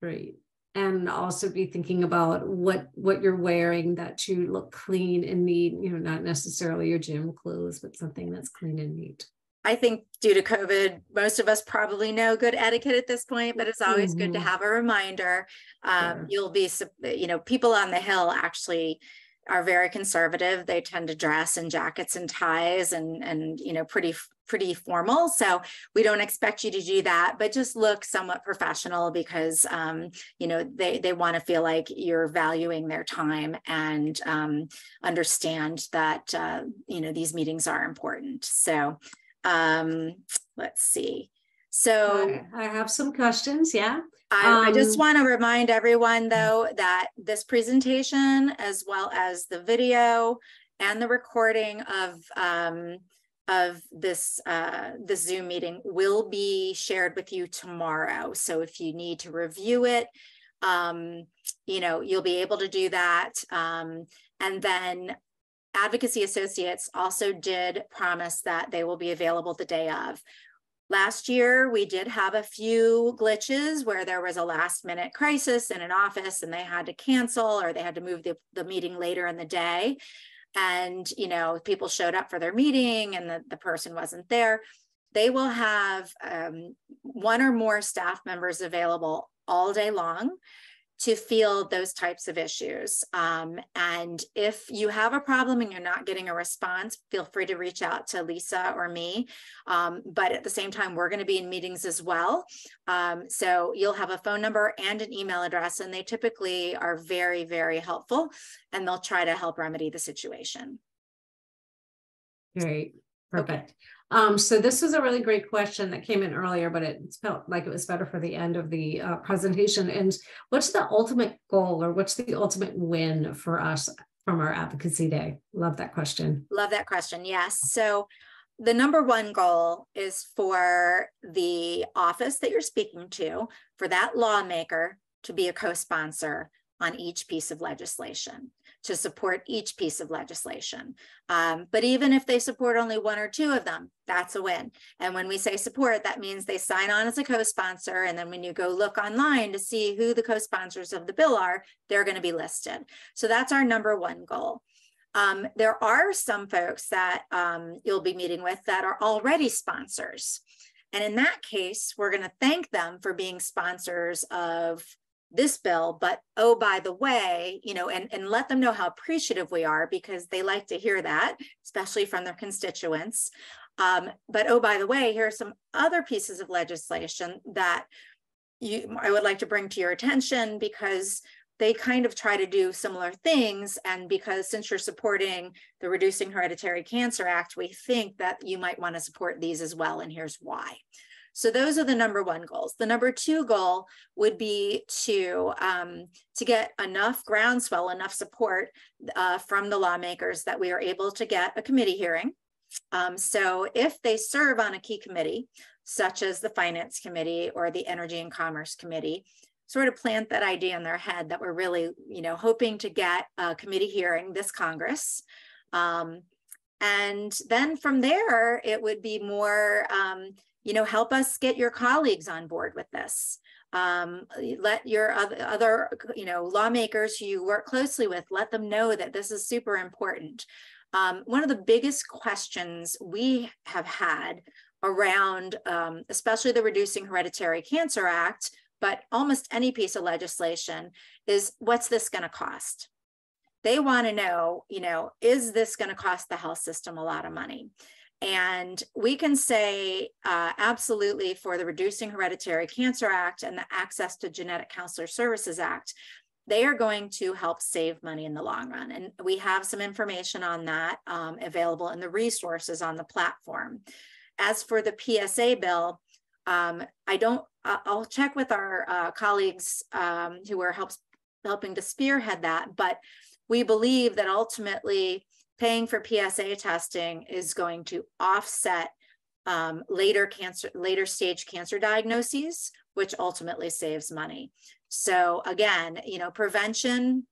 Great. And also be thinking about what you're wearing, that you look clean and neat, not necessarily your gym clothes, but something that's clean and neat. I think due to COVID, most of us probably know good etiquette at this point, but it's always good to have a reminder. Sure. You'll be, people on the Hill actually are very conservative. They tend to dress in jackets and ties and pretty formal. So we don't expect you to do that, but just look somewhat professional, because they want to feel like you're valuing their time and understand that these meetings are important. So let's see. So I have some questions. Yeah. I just want to remind everyone, though, that this presentation, as well as the video and the recording of this Zoom meeting, will be shared with you tomorrow. So if you need to review it, you'll be able to do that. And then Advocacy Associates also did promise that they will be available the day of. Last year, we did have a few glitches where there was a last minute crisis in an office and they had to cancel, or they had to move the meeting later in the day. And, people showed up for their meeting and the person wasn't there. They will have one or more staff members available all day long to field those types of issues. And if you have a problem and you're not getting a response, feel free to reach out to Lisa or me. But at the same time, we're going to be in meetings as well. So you'll have a phone number and an email address, and they typically are very, very helpful, and they'll try to help remedy the situation. Great. Perfect. So this was a really great question that came in earlier, but it felt like it was better for the end of the presentation. And what's the ultimate goal, or what's the ultimate win for us from our Advocacy Day? Love that question. Love that question. Yes. So the number one goal is for the office that you're speaking to, for that lawmaker to be a co-sponsor on each piece of legislation, to support each piece of legislation. But even if they support only one or two of them, that's a win. And when we say support, that means they sign on as a co-sponsor. And then when you go look online to see who the co-sponsors of the bill are, they're going to be listed. So that's our number one goal. There are some folks that you'll be meeting with that are already sponsors. And in that case, we're going to thank them for being sponsors of this bill, but oh, by the way, you know, and let them know how appreciative we are, because they like to hear that, especially from their constituents. But oh, by the way, here are some other pieces of legislation that I would like to bring to your attention, because they kind of try to do similar things. And because since you're supporting the Reducing Hereditary Cancer Act, we think that you might want to support these as well. And here's why. So those are the number one goals. The number two goal would be to get enough groundswell, enough support from the lawmakers that we are able to get a committee hearing. So if they serve on a key committee, such as the Finance Committee or the Energy and Commerce Committee, sort of plant that idea in their head that we're really, you know, hoping to get a committee hearing this Congress. And then from there, it would be more, you know, help us get your colleagues on board with this. Let your other, you know, lawmakers who you work closely with, let them know that this is super important. One of the biggest questions we have had around, especially the Reducing Hereditary Cancer Act, but almost any piece of legislation, is what's this going to cost? They want to know, you know, is this going to cost the health system a lot of money? And we can say absolutely, for the Reducing Hereditary Cancer Act and the Access to Genetic Counselor Services Act, they are going to help save money in the long run. And we have some information on that available in the resources on the platform. As for the PSA bill, I'll check with our colleagues who are helping to spearhead that, but we believe that ultimately paying for PSA testing is going to offset later stage cancer diagnoses, which ultimately saves money. So again, you know, prevention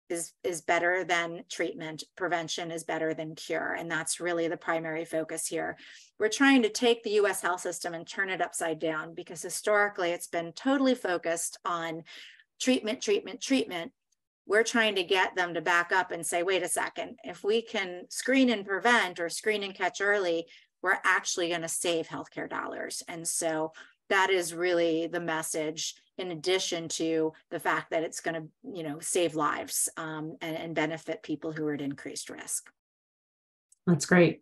is better than treatment. Prevention is better than cure. And that's really the primary focus here. We're trying to take the US health system and turn it upside down, because historically it's been totally focused on treatment, treatment, treatment. We're trying to get them to back up and say, wait a second, if we can screen and prevent, or screen and catch early, we're actually going to save healthcare dollars. And so that is really the message, in addition to the fact that it's going to, you know, save lives and benefit people who are at increased risk. That's great.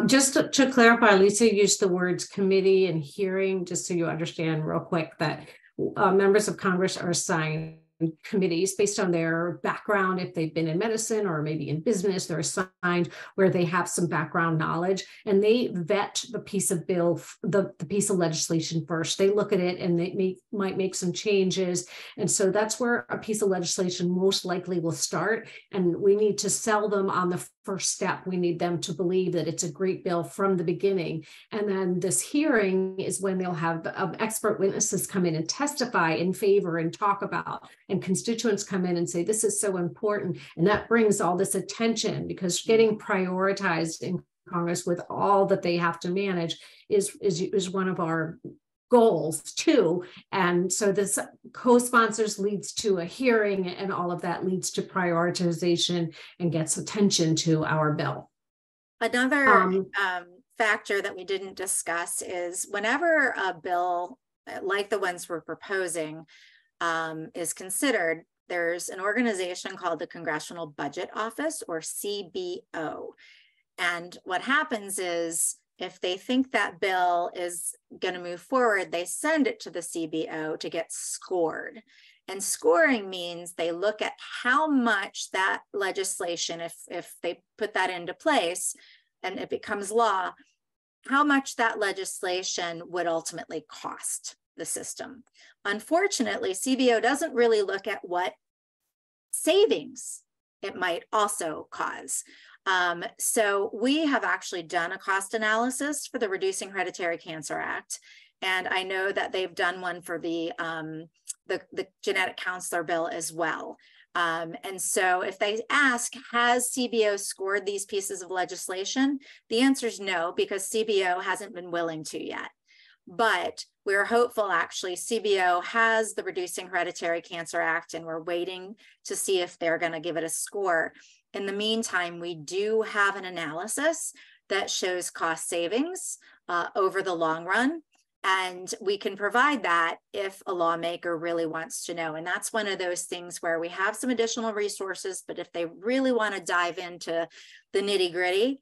Just to clarify, Lisa used the words committee and hearing, just so you understand real quick that members of Congress are assigned committees based on their background. If they've been in medicine or maybe in business, they're assigned where they have some background knowledge, and they vet the piece of bill, the piece of legislation first. They look at it and they might make some changes. And so that's where a piece of legislation most likely will start. And we need to sell them on the first step. We need them to believe that it's a great bill from the beginning. And then this hearing is when they'll have expert witnesses come in and testify in favor and talk about, and constituents come in and say, this is so important. And that brings all this attention, because getting prioritized in Congress with all that they have to manage is one of our goals too. And so this co-sponsors leads to a hearing, and all of that leads to prioritization and gets attention to our bill. Another factor that we didn't discuss is whenever a bill like the ones we're proposing is considered, there's an organization called the Congressional Budget Office, or CBO. And what happens is, if they think that bill is going to move forward, they send it to the CBO to get scored. And scoring means they look at how much that legislation, if they put that into place and it becomes law, how much that legislation would ultimately cost the system. Unfortunately, CBO doesn't really look at what savings it might also cause. So we have actually done a cost analysis for the Reducing Hereditary Cancer Act. And I know that they've done one for the genetic counselor bill as well. And so if they ask, has CBO scored these pieces of legislation? The answer is no, because CBO hasn't been willing to yet. But we're hopeful, actually. CBO has the Reducing Hereditary Cancer Act, and we're waiting to see if they're going to give it a score. In the meantime, we do have an analysis that shows cost savings over the long run. And we can provide that if a lawmaker really wants to know. And that's one of those things where we have some additional resources, but if they really want to dive into the nitty-gritty,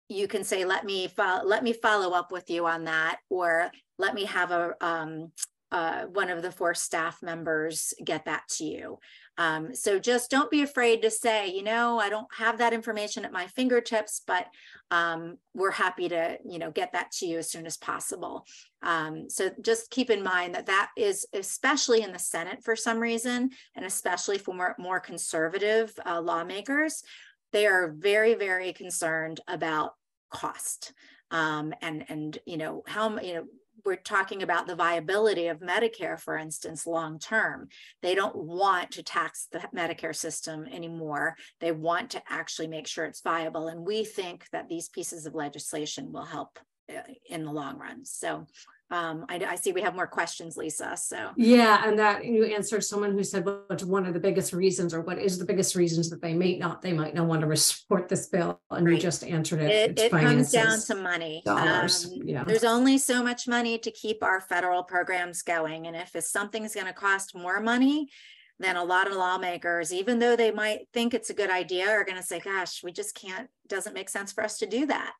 you can say, let me follow up with you on that, or let me have one of the 4 staff members get that to you. So just don't be afraid to say, you know, I don't have that information at my fingertips, but we're happy to, you know, get that to you as soon as possible. So just keep in mind that that is, especially in the Senate for some reason, and especially for more conservative lawmakers, they are very, very concerned about cost. And you know, how, you know, we're talking about the viability of Medicare, for instance, long term. They don't want to tax the Medicare system anymore. They want to actually make sure it's viable. And we think that these pieces of legislation will help in the long run. So I see we have more questions, Lisa. So yeah, and that you answered someone who said, what's one of the biggest reasons, or what is the biggest reasons that they might not want to support this bill, and right. You just answered it. It comes down to money. Dollars. Yeah. There's only so much money to keep our federal programs going, and if something's going to cost more money, then a lot of lawmakers, even though they might think it's a good idea, are going to say, gosh, we just can't, doesn't make sense for us to do that.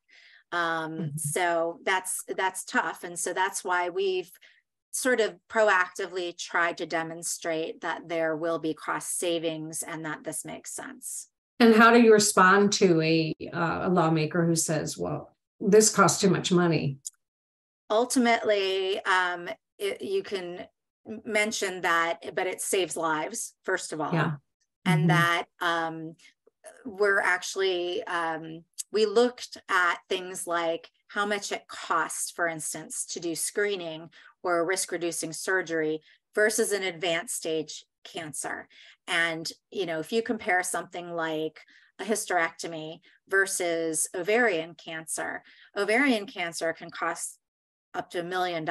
So that's tough. And so that's why we've sort of proactively tried to demonstrate that there will be cost savings and that this makes sense. And how do you respond to a lawmaker who says, well, this costs too much money? Ultimately, you can mention that, but it saves lives, first of all. Yeah. And that we're actually, we looked at things like how much it costs, for instance, to do screening or risk reducing surgery versus an advanced stage cancer. And, you know, if you compare something like a hysterectomy versus ovarian cancer can cost up to $1 million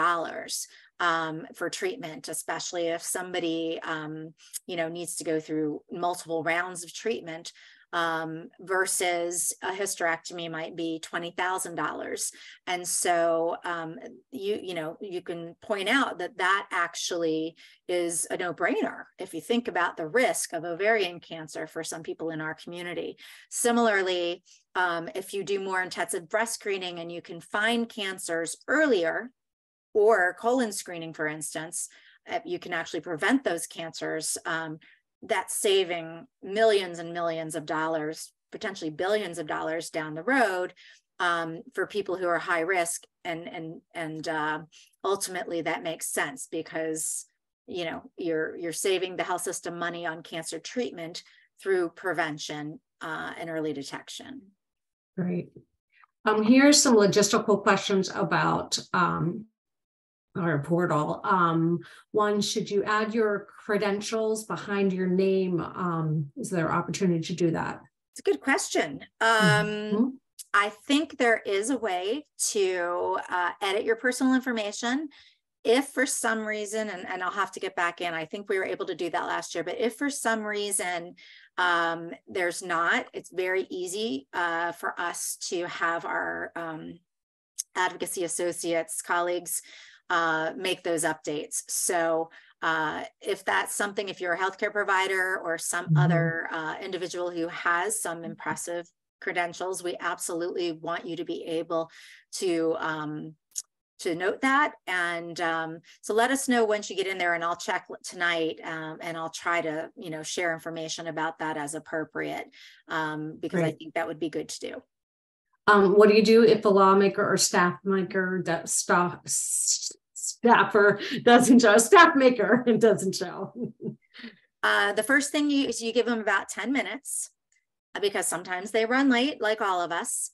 for treatment, especially if somebody, you know, needs to go through multiple rounds of treatment. Versus a hysterectomy might be $20,000. And so you know, you can point out that that actually is a no-brainer if you think about the risk of ovarian cancer for some people in our community. Similarly, if you do more intensive breast screening and you can find cancers earlier, or colon screening, for instance, you can actually prevent those cancers. That's saving millions and millions of dollars, potentially billions of dollars down the road for people who are high risk. And ultimately that makes sense because, you know, you're saving the health system money on cancer treatment through prevention and early detection. Great. Here's some logistical questions about our portal. One, should you add your credentials behind your name? Is there opportunity to do that? It's a good question. I think there is a way to edit your personal information. If for some reason, and I'll have to get back in, I think we were able to do that last year, but if for some reason there's not, it's very easy for us to have our advocacy associates, colleagues, make those updates. So if that's something, if you're a healthcare provider or some other individual who has some impressive credentials, we absolutely want you to be able to note that. And so let us know once you get in there, and I'll check tonight, and I'll try to, share information about that as appropriate, because Great. I think that would be good to do. What do you do if a lawmaker or staff maker staffer doesn't show, staff maker doesn't show? The first thing is you give them about 10 minutes, because sometimes they run late, like all of us.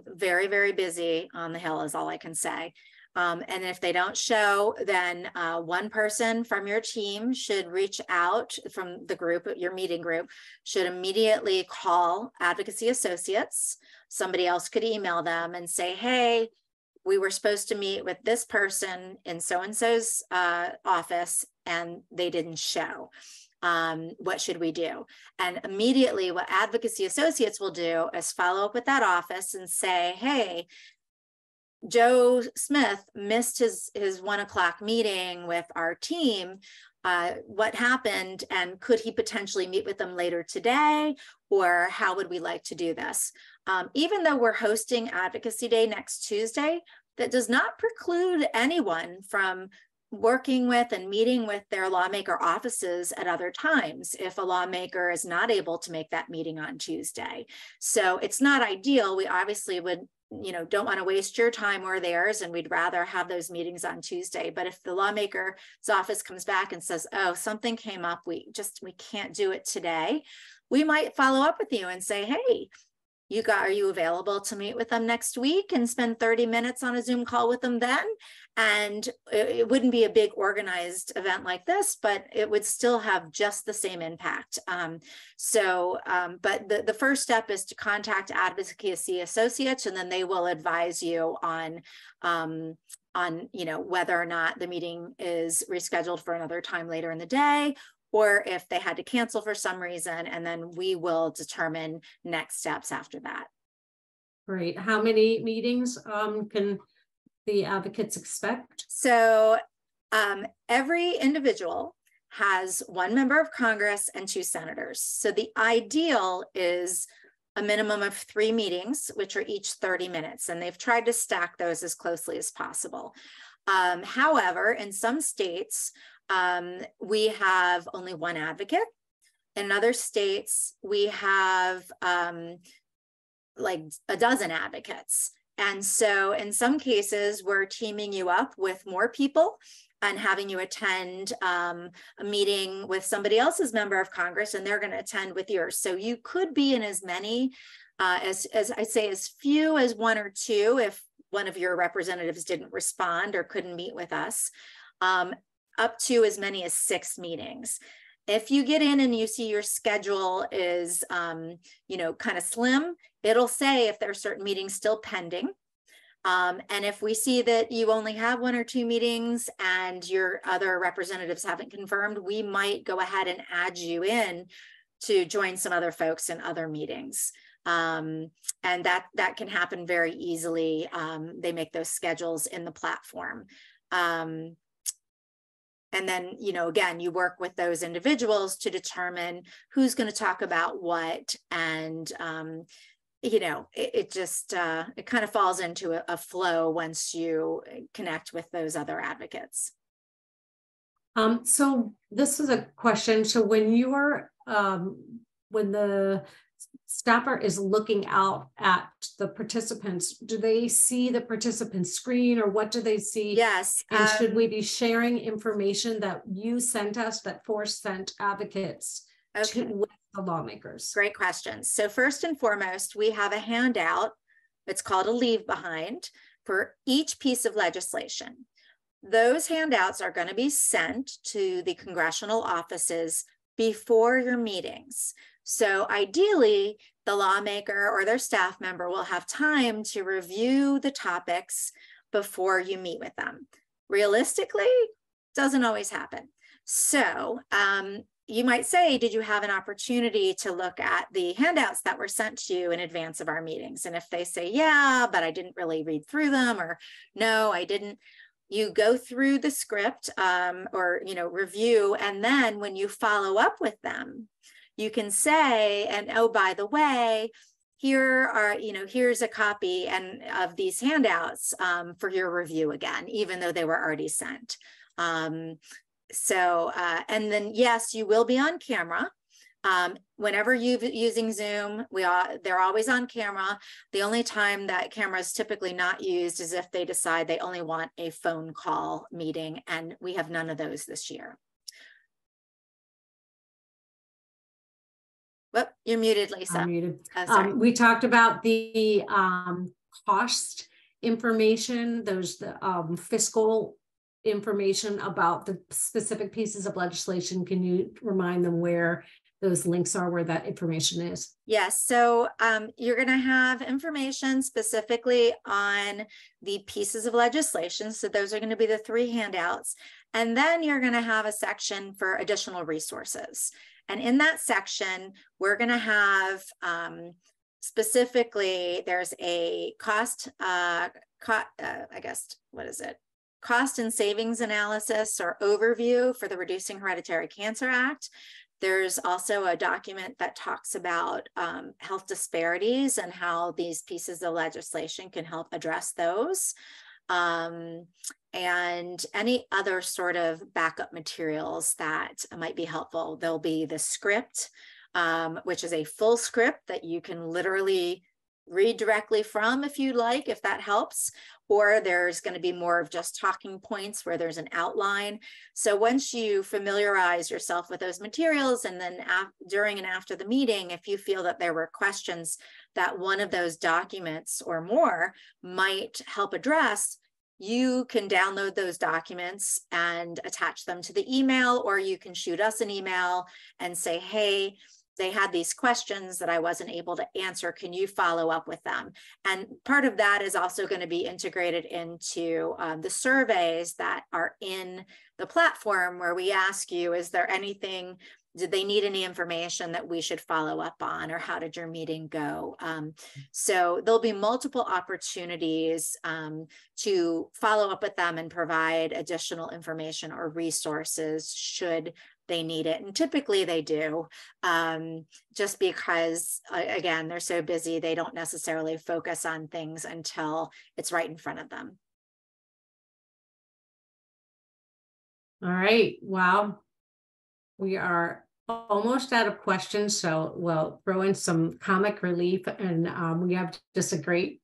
Very, very busy on the Hill is all I can say. And if they don't show, then one person from your team should reach out from the group, your meeting group, should immediately call Advocacy Associates. Somebody else could email them and say, hey, we were supposed to meet with this person in so-and-so's office, and they didn't show. What should we do? And immediately what Advocacy Associates will do is follow up with that office and say, hey, Joe Smith missed his 1 o'clock meeting with our team. What happened, and could he potentially meet with them later today, or how would we like to do this? Even though we're hosting Advocacy Day next Tuesday, that does not preclude anyone from working with and meeting with their lawmaker offices at other times if a lawmaker is not able to make that meeting on Tuesday. So it's not ideal. We obviously would, don't want to waste your time or theirs, and we'd rather have those meetings on Tuesday. But if the lawmaker's office comes back and says, oh, something came up, we can't do it today, we might follow up with you and say, hey, are you available to meet with them next week and spend 30 minutes on a Zoom call with them then? And it wouldn't be a big organized event like this, but it would still have just the same impact. But the first step is to contact Advocacy Associates, and then they will advise you on whether or not the meeting is rescheduled for another time later in the day, or if they had to cancel for some reason, and then we will determine next steps after that. Great. How many meetings can the advocates expect? So every individual has 1 member of Congress and 2 senators. So the ideal is a minimum of 3 meetings, which are each 30 minutes, and they've tried to stack those as closely as possible. However, in some states, we have only 1 advocate. In other states, we have like a dozen advocates. And so in some cases, we're teaming you up with more people and having you attend a meeting with somebody else's member of Congress, and they're going to attend with yours. So you could be in as many, as I say, as few as 1 or 2 if one of your representatives didn't respond or couldn't meet with us, up to as many as 6 meetings. If you get in and you see your schedule is, kind of slim, it'll say if there are certain meetings still pending. And if we see that you only have 1 or 2 meetings and your other representatives haven't confirmed, we might go ahead and add you in to join some other folks in other meetings. And that can happen very easily. They make those schedules in the platform. And then, again, you work with those individuals to determine who's going to talk about what. And, it kind of falls into a flow once you connect with those other advocates. So this is a question. So when when the staffer is looking out at the participants, do they see the participant screen, or what do they see? Yes. And should we be sharing information that you sent us, that Force sent advocates with the lawmakers? Great questions. So first and foremost, we have a handout. It's called a leave behind for each piece of legislation. Those handouts are going to be sent to the congressional offices before your meetings. So ideally, the lawmaker or their staff member will have time to review the topics before you meet with them. Realistically, doesn't always happen. So you might say, did you have an opportunity to look at the handouts that were sent to you in advance of our meetings? And if they say, yeah, but I didn't really read through them, or no, I didn't, you go through the script or, review, and then when you follow up with them, you can say, and oh, by the way, here's a copy of these handouts for your review again, even though they were already sent. And then yes, you will be on camera. Whenever you're using Zoom, they're always on camera. The only time that camera is typically not used is if they decide they only want a phone call meeting, and we have none of those this year. Whoop, you're muted, Lisa. I'm muted. Oh, sorry. We talked about the cost information, the fiscal information about the specific pieces of legislation. Can you remind them where those links are, where that information is? Yes, so you're going to have information specifically on the pieces of legislation. So those are going to be the 3 handouts. And then you're going to have a section for additional resources. And in that section, we're going to have specifically, there's a cost and savings analysis or overview for the Reducing Hereditary Cancer Act. There's also a document that talks about health disparities and how these pieces of legislation can help address those. And any other sort of backup materials that might be helpful. There'll be the script, which is a full script that you can literally read directly from if you'd like, if that helps. Or there's going to be more of just talking points where there's an outline. So once you familiarize yourself with those materials, and then during and after the meeting, if you feel that there were questions that one of those documents or more might help address, you can download those documents and attach them to the email, or you can shoot us an email and say, hey, they had these questions that I wasn't able to answer. Can you follow up with them? And part of that is also going to be integrated into the surveys that are in the platform, where we ask you, is there anything, did they need any information that we should follow up on, or how did your meeting go? So there'll be multiple opportunities to follow up with them and provide additional information or resources should they need it. And typically they do, just because, again, they're so busy, they don't necessarily focus on things until it's right in front of them. All right. Wow. We are almost out of questions, so we'll throw in some comic relief. And we have just a great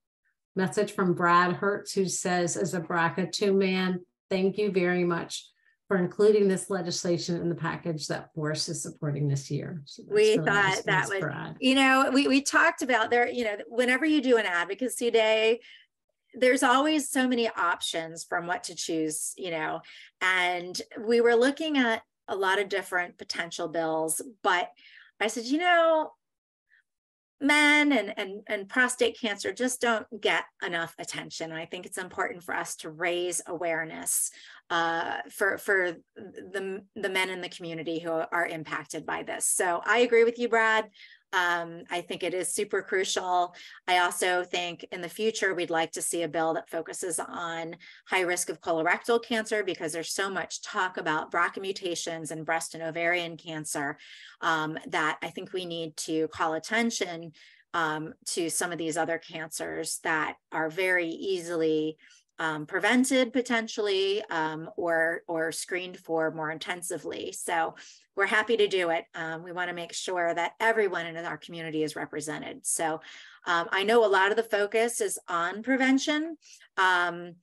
message from Brad Hertz, who says, as a BRCA 2-man, thank you very much for including this legislation in the package that Force is supporting this year. So We really thought nice. that Thanks, would, Brad. we talked about there, whenever you do an advocacy day, there's always so many options from what to choose, and we were looking at a lot of different potential bills, but I said, men and prostate cancer just don't get enough attention. And I think it's important for us to raise awareness for the men in the community who are impacted by this. So I agree with you, Brad. I think it is super crucial. I also think in the future, we'd like to see a bill that focuses on high risk of colorectal cancer, because there's so much talk about BRCA mutations and breast and ovarian cancer that I think we need to call attention to some of these other cancers that are very easily prevented potentially or screened for more intensively. So we're happy to do it. We want to make sure that everyone in our community is represented. So I know a lot of the focus is on prevention. And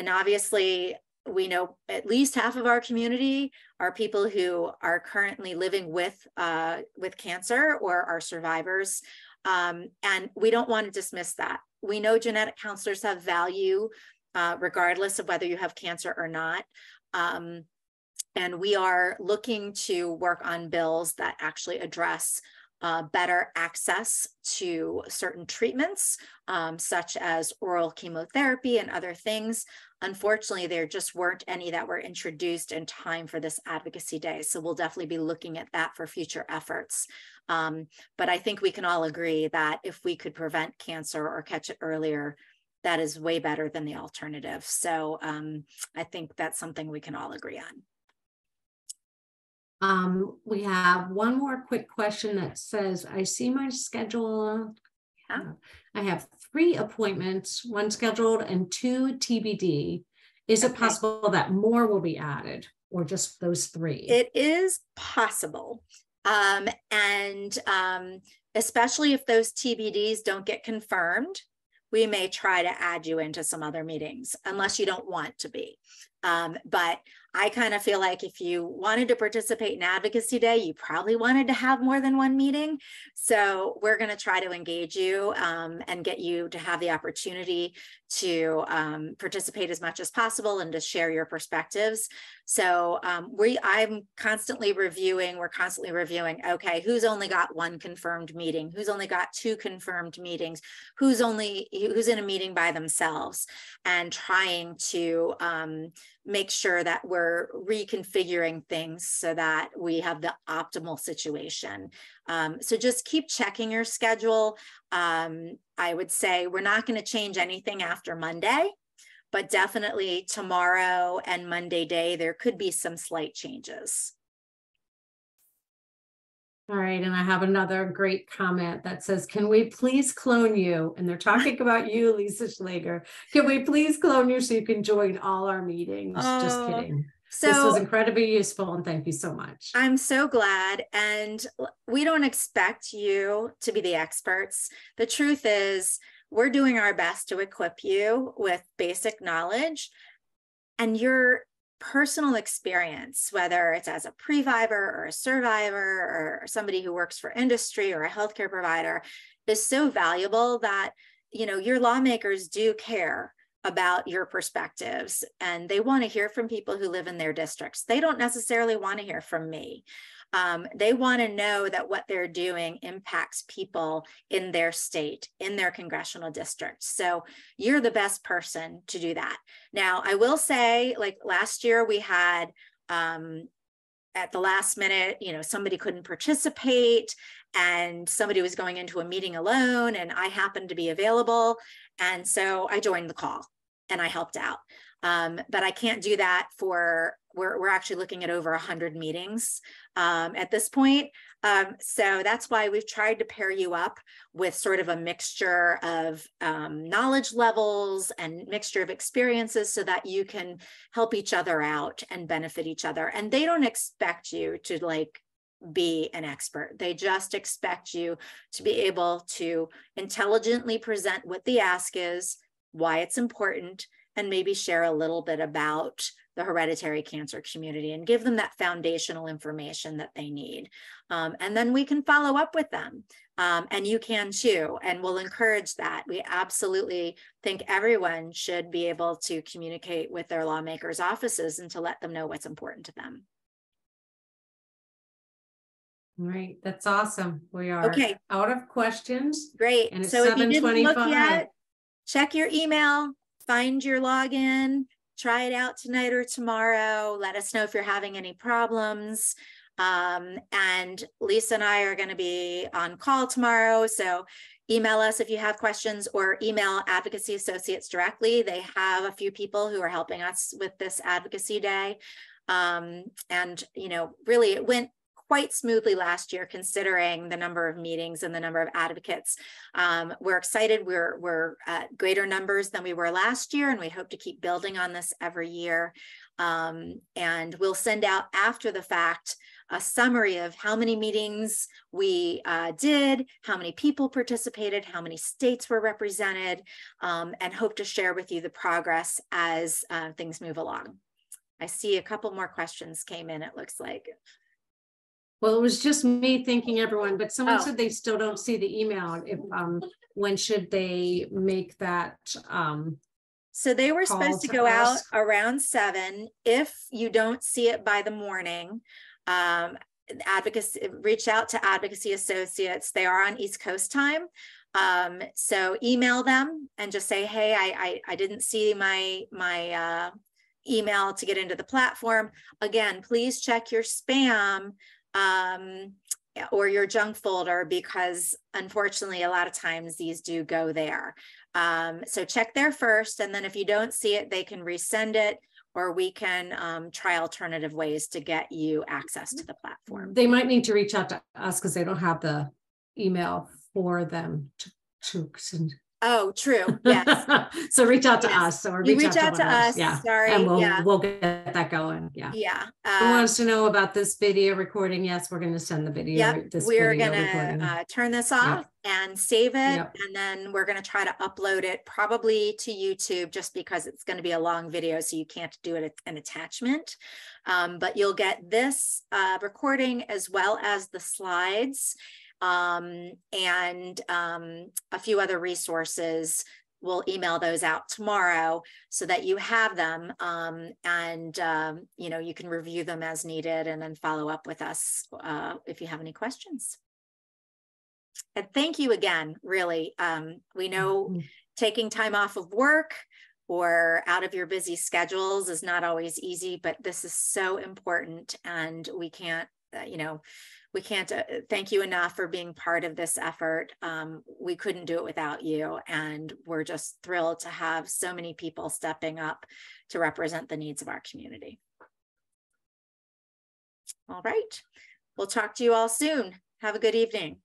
obviously we know at least half of our community are people who are currently living with cancer or are survivors. And we don't want to dismiss that. We know genetic counselors have value regardless of whether you have cancer or not. And we are looking to work on bills that actually address better access to certain treatments, such as oral chemotherapy and other things. Unfortunately, there just weren't any that were introduced in time for this advocacy day. So we'll definitely be looking at that for future efforts. But I think we can all agree that if we could prevent cancer or catch it earlier, that is way better than the alternative. So I think that's something we can all agree on. We have one more quick question that says, I see my schedule. I have 3 appointments, 1 scheduled and 2 TBD. Is it possible that more will be added, or just those 3? It is possible. Especially if those TBDs don't get confirmed, we may try to add you into some other meetings, unless you don't want to be. But I kind of feel like if you wanted to participate in Advocacy Day, you probably wanted to have more than 1 meeting. So we're going to try to engage you and get you to have the opportunity to participate as much as possible and to share your perspectives. So I'm constantly reviewing, we're constantly reviewing, okay, who's only got 1 confirmed meeting? Who's only got 2 confirmed meetings? Who's in a meeting by themselves? And trying to make sure that we're reconfiguring things so that we have the optimal situation. So just keep checking your schedule. I would say we're not going to change anything after Monday, but definitely tomorrow and Monday day, there could be some slight changes. All right, and I have another great comment that says, can we please clone you? And they're talking about you, Lisa Schlager. Can we please clone you so you can join all our meetings? Just kidding. So this was incredibly useful, and thank you so much. I'm so glad. And we don't expect you to be the experts. The truth is, we're doing our best to equip you with basic knowledge, and your personal experience, whether it's as a pre-viver or a survivor or somebody who works for industry or a healthcare provider, is so valuable that, you know, your lawmakers do care about your perspectives, and they want to hear from people who live in their districts. They don't necessarily want to hear from me. They want to know that what they're doing impacts people in their state, in their congressional districts. So you're the best person to do that. Now, I will say, like last year, we had at the last minute, you know, somebody couldn't participate and somebody was going into a meeting alone, and I happened to be available. And so I joined the call and I helped out. But I can't do that for, we're actually looking at over 100 meetings at this point. So that's why we've tried to pair you up with sort of a mixture of knowledge levels and mixture of experiences so that you can help each other out and benefit each other. And they don't expect you to like be an expert. They just expect you to be able to intelligently present what the ask is, why it's important, and maybe share a little bit about the hereditary cancer community and give them that foundational information that they need. And then we can follow up with them. And you can too, and we'll encourage that. We absolutely think everyone should be able to communicate with their lawmakers' offices and to let them know what's important to them. All right, that's awesome. We are out of questions. Great. And it's so if you didn't look 7:25. yet, check your email, find your login, try it out tonight or tomorrow. Let us know if you're having any problems. And Lisa and I are going to be on call tomorrow. So email us if you have questions, or email Advocacy Associates directly. They have a few people who are helping us with this Advocacy Day. And, you know, really it went quite smoothly last year, considering the number of meetings and the number of advocates. We're excited. We're at greater numbers than we were last year, and we hope to keep building on this every year. And we'll send out after the fact a summary of how many meetings we did, how many people participated, how many states were represented, and hope to share with you the progress as things move along. I see a couple more questions came in, it looks like. Well, it was just me thanking everyone, but someone said they still don't see the email. If when should they make that? So they were supposed to go out around 7. If you don't see it by the morning, reach out to Advocacy Associates. They are on East Coast time. So email them and just say, hey, I didn't see my email to get into the platform. Again, please check your spam or your junk folder, because unfortunately a lot of times these do go there. So check there first, and then if you don't see it, they can resend it, or we can try alternative ways to get you access to the platform. They might need to reach out to us because they don't have the email for them to send. Oh, true. Yes. So reach out to Yes. us, or You reach out to us. Yeah. Sorry. And Yeah. we'll get that going. Yeah. Yeah. Who wants to know about this video recording? Yes, we're going to send the video. Yep. This We're video going recording. to turn this off and save it. Yep. And then we're going to try to upload it probably to YouTube, just because it's going to be a long video. So you can't do it an attachment. But you'll get this recording as well as the slides and a few other resources. We'll email those out tomorrow so that you have them, and you know, you can review them as needed and then follow up with us if you have any questions. And thank you again, really. We know taking time off of work or out of your busy schedules is not always easy, but this is so important, and we can't, you know, we can't thank you enough for being part of this effort. We couldn't do it without you, and we're just thrilled to have so many people stepping up to represent the needs of our community. All right, we'll talk to you all soon. Have a good evening.